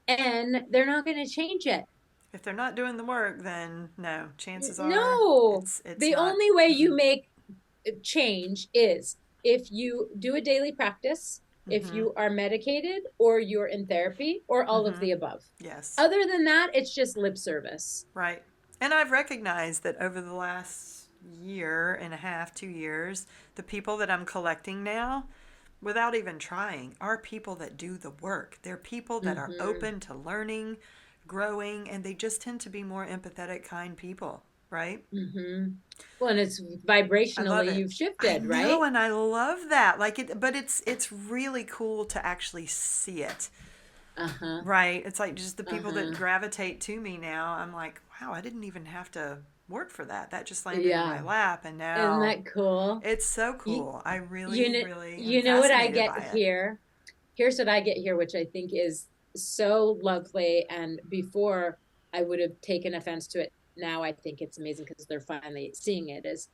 and they're not going to change it. If they're not doing the work, then no, chances are No, it's the not. only way Mm-mm. you make change is if you do a daily practice, if Mm-hmm. you are medicated or you're in therapy or all of Mm-hmm. the above. Yes. Other than that, it's just lip service. Right. And I've recognized that over the last year and a half, 2 years, the people that I'm collecting now, without even trying, are people that do the work. They're people that are Mm-hmm. open to learning, growing, and they just tend to be more empathetic, kind people, right? Mm-hmm. Well, and it's I love vibrationally, it. you've I shifted, know, right? and I love that. Like it, but it's really cool to actually see it. Uh-huh. Right. It's like just the people that Uh-huh. gravitate to me now. I'm like, wow, I didn't even have to work for that. That just landed in my Yeah. lap. And Isn't now that cool? it's so You, cool. I you really, know, really am you know what I fascinated get by it. here? Here's what I get here, which I think is so lovely. And before I would have taken offense to it. Now I think it's amazing because they're finally seeing it is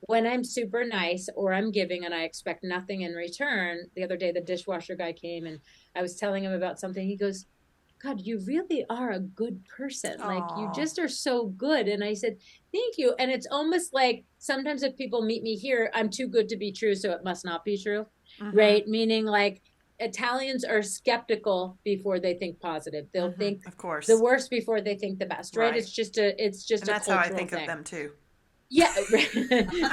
when I'm super nice or I'm giving and I expect nothing in return. The other day, the dishwasher guy came and I was telling him about something. He goes, God, you really are a good person. Like you Oh, just are so good. And I said, thank you. And it's almost like sometimes if people meet me here, I'm too good to be true. So it must not be true. mm-hmm, Right. Meaning like Italians are skeptical before they think positive. They'll mm-hmm. think Of the course. worst before they think the best. Right. Right. It's just And a that's how I cultural think of thing. them too. Yeah,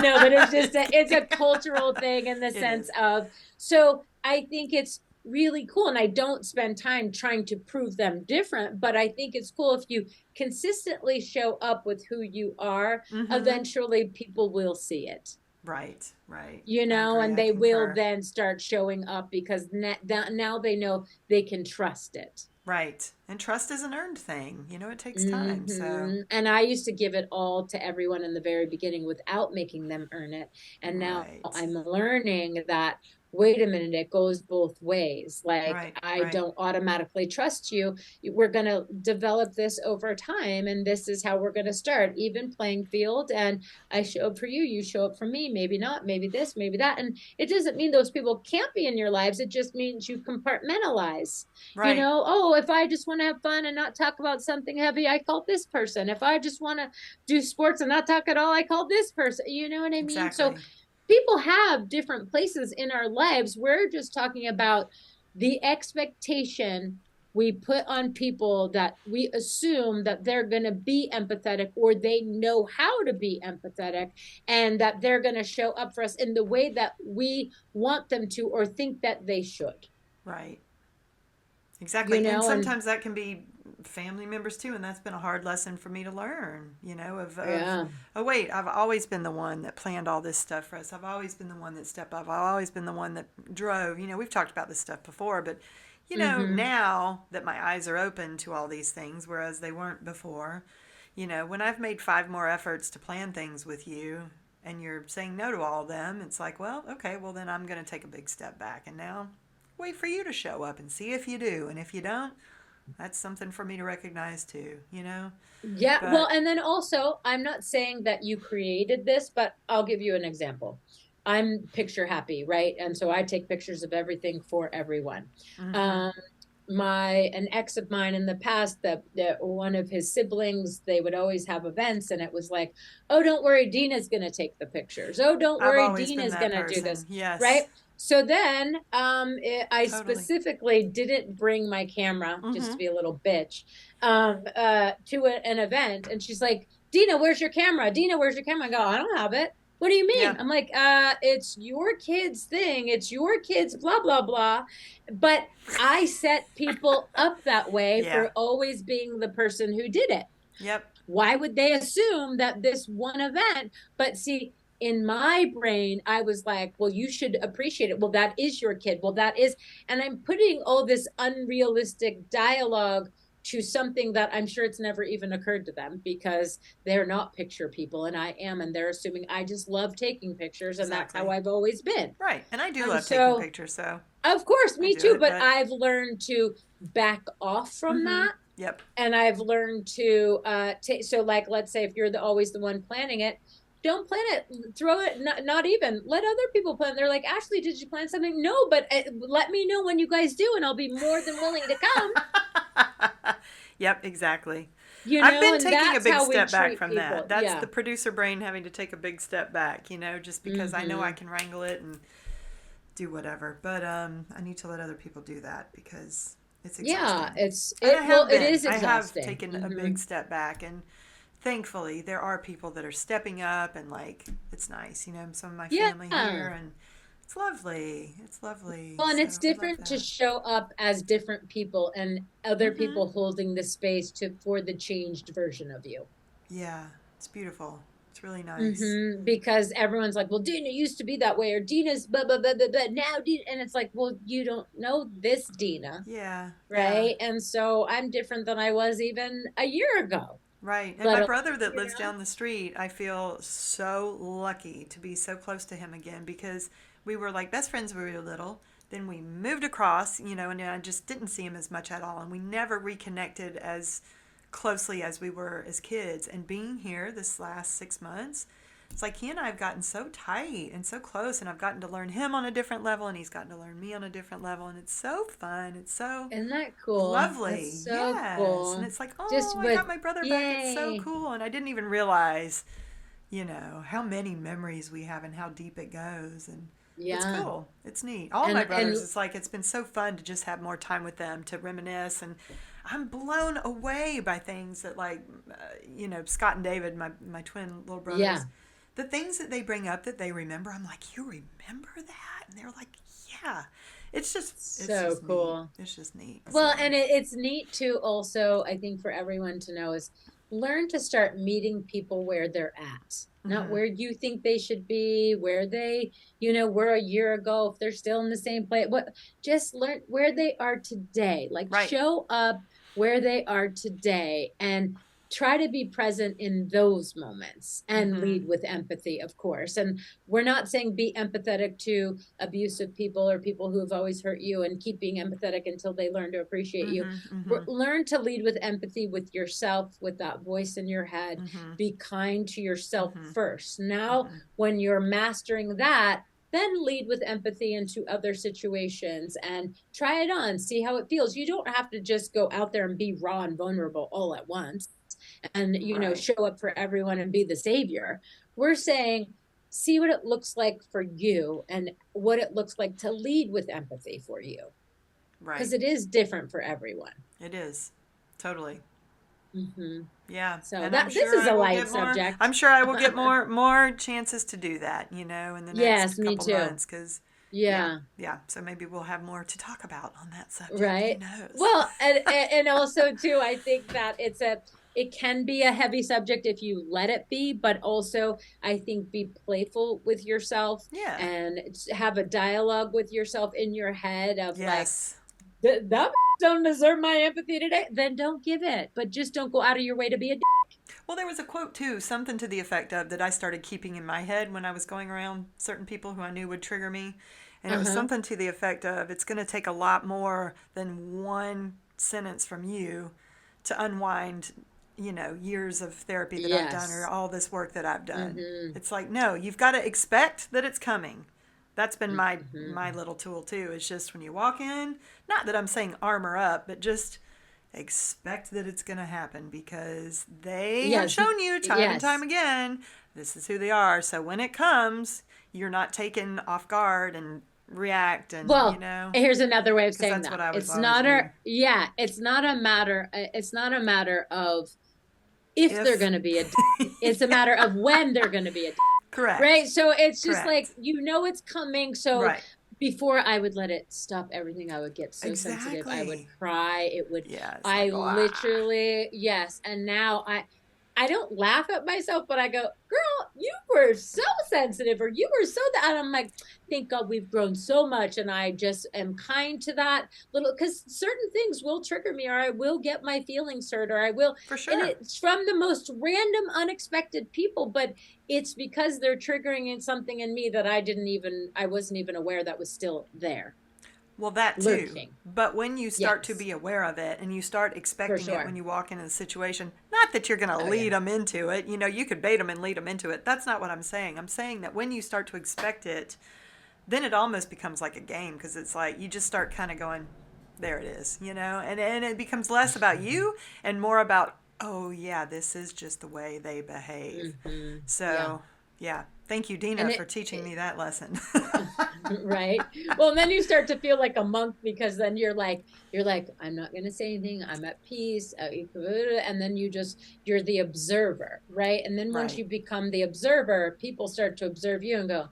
no, but it's a cultural thing in the It sense is. of so I think it's really cool and I don't spend time trying to prove them different, but I think it's cool if you consistently show up with who you are, Mm-hmm. eventually people will see it. Right. Right. You I know, agree. and I they will concur. then start showing up because now they know they can trust it. Right. And trust is an earned thing. It takes time. So, And I used to give it all to everyone in the very beginning without making them earn it. And now right. I'm learning that, wait a minute, it goes both ways. Like, Right. I Right. don't automatically trust you. We're going to develop this over time. And this is how we're going to start, even playing field. And I show up for you, you show up for me. Maybe not, maybe this, maybe that. And it doesn't mean those people can't be in your lives. It just means you compartmentalize. Right. Oh, if I just want to have fun and not talk about something heavy, I call this person. If I just want to do sports and not talk at all, I call this person. You know what I mean? So Exactly. people have different places in our lives. We're just talking about the expectation we put on people that we assume that they're going to be empathetic or they know how to be empathetic and that they're going to show up for us in the way that we want them to or think that they should. Right. Exactly. And And sometimes that can be family members too, and that's been a hard lesson for me to learn, of yeah. oh wait, I've always been the one that planned all this stuff for us. I've always been the one that stepped up. I've always been the one that drove. We've talked about this stuff before, but Mm-hmm. now that my eyes are open to all these things, whereas they weren't before, when I've made 5 more efforts to plan things with you, and you're saying no to all of them, it's like, well, okay, well then I'm going to take a big step back and now wait for you to show up and see if you do. And if you don't, that's something for me to recognize too, you know? Yeah, well, But and then also, I'm not saying that you created this, but I'll give you an example. I'm picture happy, right? And so I take pictures of everything for everyone. mm-hmm. Um, an ex of mine in the past, that one of his siblings, they would always have events, and it was like, oh, don't worry, Dina's gonna take the pictures. Oh, don't I've worry, always been Dina's that gonna do this, person. Yes, right? So then, I totally. specifically didn't bring my camera, just Mm-hmm. to be a little bitch, to an event, and she's like, Dina, where's your camera? Dina, where's your camera? I go, I don't have it. What do you mean? Yeah, I'm like, it's your kid's thing. It's your kid's blah, blah, blah. But I set people up that way yeah, for always being the person who did it. yep, Why would they assume that this one event? But see, in my brain, I was like, well, you should appreciate it. Well, that is your kid. Well, that is, and I'm putting all this unrealistic dialogue to something that I'm sure it's never even occurred to them, because they're not picture people and I am, and they're assuming I just love taking pictures and that's how exactly. I've always been. Right. And I do And love taking so, pictures, so of course, I me do too, it, but but I've learned to back off from mm-hmm. that. Yep. And I've learned to so like, let's say if you're always the one planning it, don't plan it, throw it, not even let other people plan. They're like, Ashley, did you plan something? No, but let me know when you guys do and I'll be more than willing to come. Yep, exactly. You I've know, been and taking a that's big how we step back treat from that. people. That's Yeah. the producer brain having to take a big step back, you know, just because I know I Mm-hmm. can wrangle it and do whatever. But I need to let other people do that because it's Yeah, exhausting. And I well, have it been. is I have exhausting. taken a Mm-hmm. big step back, and thankfully there are people that are stepping up, and like it's nice, you know, some of my family Yeah. here, and it's lovely. It's lovely. Well, and So it's I love different to that. show up as different people and other Mm-hmm. people holding the space for the changed version of you. Yeah, it's beautiful. It's really nice. Because everyone's like, well, Dina used to be that way, or Dina's blah, blah, blah, blah, blah, now Dina. And it's like, well, you don't know this Dina, Yeah, yeah. right? And so I'm different than I was even a year ago, Right. And my let alone, brother that you lives know? down the street, I feel so lucky to be so close to him again because we were like best friends when we were little. Then we moved across, you know, and I just didn't see him as much at all. And we never reconnected as closely as we were as kids. And being here this last 6 months, it's like he and I have gotten so tight and so close, and I've gotten to learn him on a different level, and he's gotten to learn me on a different level. And it's so fun. It's so Isn't that cool? lovely. That's so Yes. And cool. it's like, Just oh, I with, got my brother back. It's so yay. cool. And I didn't even realize, you know, how many memories we have and how deep it goes. And it's Yeah. cool. It's neat. All my And brothers, it's like, it's been so fun to just have more time with them, to reminisce. And I'm blown away by things that, like, you know, Scott and David, my twin little yeah, brothers, the things that they bring up that they remember. I'm like, you remember that? And they're like, yeah. It's so just neat. cool. It's just neat. So. Well, and it's neat to also, I think, for everyone to know is learn to start meeting people where they're at, not Mm-hmm. where you think they should be, where they, were a year ago, if they're still in the same place. What, just learn where they are today. Like, Right. show up where they are today and try to be present in those moments and Mm-hmm. lead with empathy, of course. And we're not saying be empathetic to abusive people or people who have always hurt you and keep being empathetic until they learn to appreciate you. Mm-hmm. Mm-hmm. Learn to lead with empathy with yourself, with that voice in your head. Mm-hmm. Be kind to yourself Mm-hmm. first. Now, Mm-hmm. when you're mastering that, then lead with empathy into other situations and try it on, see how it feels. You don't have to just go out there and be raw and vulnerable all at once and Right. show up for everyone and be the savior. We're saying see what it looks like for you and what it looks like to lead with empathy for you, Right. because it is different for everyone. It is. Totally. Hmm. Yeah. So And I'm this sure is I a will light get more. subject. I'm sure I will get more chances to do that. You know, in the Yes, next me couple too. months, because yeah, Yeah. yeah. So maybe we'll have more to talk about on that subject. Who Right. knows? Well, and also too, I think that it can be a heavy subject if you let it be, but also I think be playful with yourself Yeah. and have a dialogue with yourself in your head of like, Yes. that don't deserve my empathy today, then don't give it. But just don't go out of your way to be a Well, there was a quote too, something to the effect of that I started keeping in my head when I was going around certain people who I knew would trigger me. And it was Uh-huh. something to the effect of it's going to take a lot more than one sentence from you to unwind, years of therapy that I've done or Yes. all this work that I've done. Mm-hmm. It's like, no, you've got to expect that it's coming. That's been my Mm-hmm. little tool too. It's just when you walk in, not that I'm saying armor up, but just expect that it's going to happen because they have Yes. shown you time and time Yes. again this is who they are. So when it comes, you're not taken off guard and react and, Well, here's another way of because saying that's that. what I would It's always not do. a, yeah, it's not a matter of if they're If, going to be a it's a matter of when they're going to be a right? correct, So it's just like, correct, it's coming. So right, before I would let it stop everything, I would get so sensitive. I would exactly. cry. It would, Yeah, it's I like, literally, yes. And now I don't laugh at myself, but I go, girl, you were so sensitive, or you were so that. And I'm like, thank God we've grown so much. And I just am kind to that little, because certain things will trigger me, or I will get my feelings hurt, or I will. for And sure. it's from the most random, unexpected people, but it's because they're triggering in something in me that I wasn't even aware that was still there, Well, that too. lurking. But when you start to Yes, be aware of it and you start for expecting it when sure. you walk into the situation, not that you're going to Oh, lead yeah. them into it. You could bait them and lead them into it. That's not what I'm saying. I'm saying that when you start to expect it, then it almost becomes like a game because it's like you just start kind of going, there it is, and it becomes less about you and more about, oh, yeah, this is just the way they behave. Hmm. Yeah. So, yeah. Thank you, Dina, And for teaching me that lesson. right. Well, and then you start to feel like a monk, because then you're like, I'm not going to say anything. I'm at peace. And then you're the observer, right? And then once Right. you become the observer, people start to observe you and go,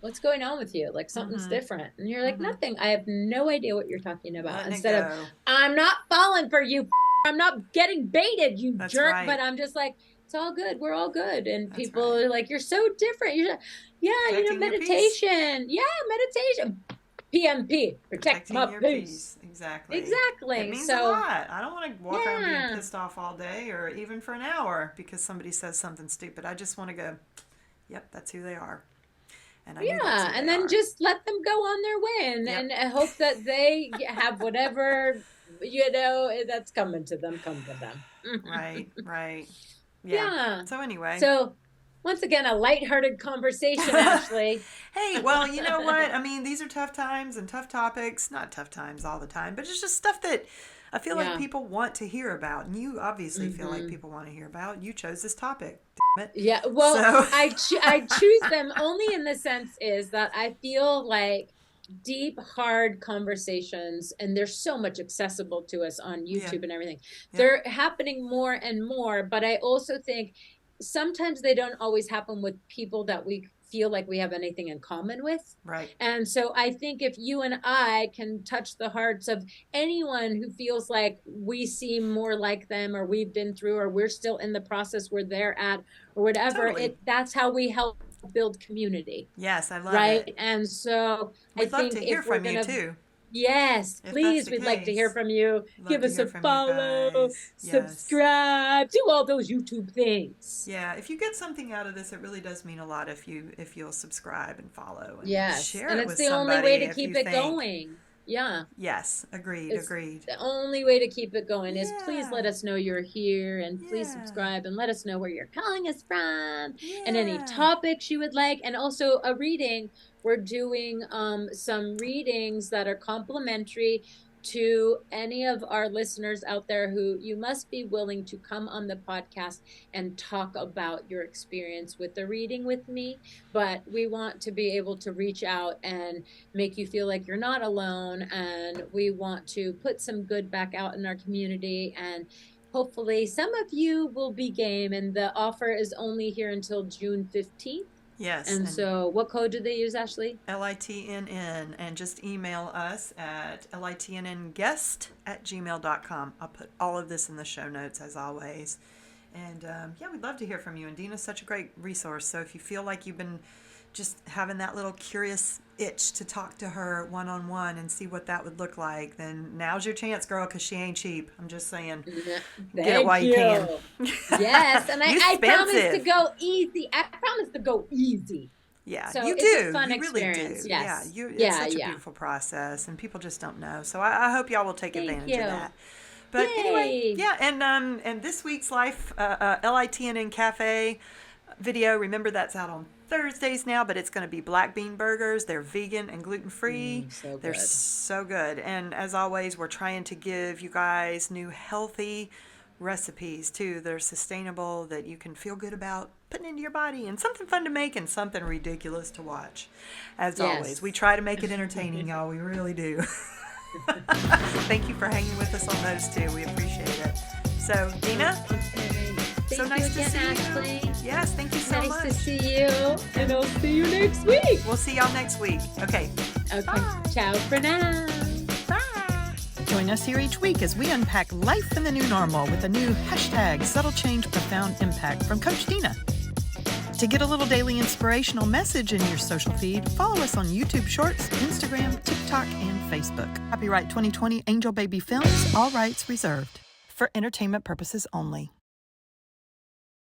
what's going on with you? Like, something's Mm-hmm. different. And you're like, Mm-hmm. nothing. I have no idea what you're talking about. Letting it Instead of, go. I'm not falling for you. I'm not getting baited, you That's jerk. But right. I'm just like, it's all good. We're all good. And That's people right. are like, you're so different. Yeah, Protecting your peace. meditation. Yeah, meditation. PMP, protect Protecting my your peace. peace. Exactly. It Exactly. means a So, lot. I don't want to walk around being yeah, pissed off all day or even for an hour because somebody says something stupid. I just want to go, yep, that's who they are. And I knew that's yeah. who And they then are. just let them go on their way, Yep. and I hope that they have whatever, that's coming to them, come to them. Right. Right. Yeah. Yeah. So anyway. So, once again, a lighthearted conversation, Ashley. Hey, well, you know what? I mean, these are tough times and tough topics. Not tough times all the time, but it's just stuff that I feel like Yeah. people want to hear about. And you obviously feel like Hmm. people want to hear about. You chose this topic. Damn it. Yeah, well, So, I choose them only in the sense is that I feel like deep, hard conversations, and there's so much accessible to us on yeah. YouTube and everything. Yep. They're happening more and more, but I also think sometimes they don't always happen with people that we feel like we have anything in common with. Right. And so I think if you and I can touch the hearts of anyone who feels like we seem more like them, or we've been through, or we're still in the process where they're at, or whatever, Totally. that's how we help build community, Yes, I love it. right? And so I We'd love to think hear if we're from you gonna, too. yes, If that's please, the we'd like to hear case, from you. love Give to us hear a from you follow, guys. Yes. subscribe, do all those YouTube things. Yeah, if you get something out of this, it really does mean a lot if you'll subscribe and follow and Yes. share And it it's with the only way somebody to if you keep it think. going. Yeah. Yes, agreed, It's agreed. the only way to keep it going is please let Yeah. us know you're here, and please Yeah. subscribe, and let us know where you're calling us from, and any Yeah. topics you would like, and also a reading. We're doing some readings that are complimentary to any of our listeners out there, who you must be willing to come on the podcast and talk about your experience with the reading with me. But we want to be able to reach out and make you feel like you're not alone, and we want to put some good back out in our community, and hopefully some of you will be game. And the offer is only here until June 15th. Yes, And and so what code do they use, Ashley? LITNN, and just email us at litnnguest@gmail.com. I'll put all of this in the show notes as always. And yeah, we'd love to hear from you. And Dina's such a great resource. So if you feel like you've been just having that little curious itch to talk to her one-on-one and see what that would look like, then now's your chance, girl, because she ain't cheap. I'm just saying. Get it while you can. Yes, and I promise to go easy. I promise to go easy. Yeah, so you it's do. A fun You experience. really do. Yes. It's such a beautiful process, and people just don't know. So I hope y'all will take advantage of that. But anyway, and this week's Life, LITNN Cafe video, remember that's out on Thursdays now, but it's going to be black bean burgers. They're vegan and gluten-free. They're so good. And as always, we're trying to give you guys new healthy recipes too that are sustainable, that you can feel good about putting into your body, and something fun to make and something ridiculous to watch. As always, we try to make it entertaining, y'all. We really do. Thank you for hanging with us on those two. We appreciate it. So, Dina, so nice to see you. Yes, thank you so much. Nice to see you, and I'll see you next week. We'll see y'all next week. Okay. Bye. Ciao for now. Bye. Join us here each week as we unpack life in the new normal with a new hashtag Subtle Change Profound Impact from Coach Dina. To get a little daily inspirational message in your social feed, follow us on YouTube Shorts, Instagram, TikTok, and Facebook. Copyright 2020 Angel Baby Films, all rights reserved. For entertainment purposes only.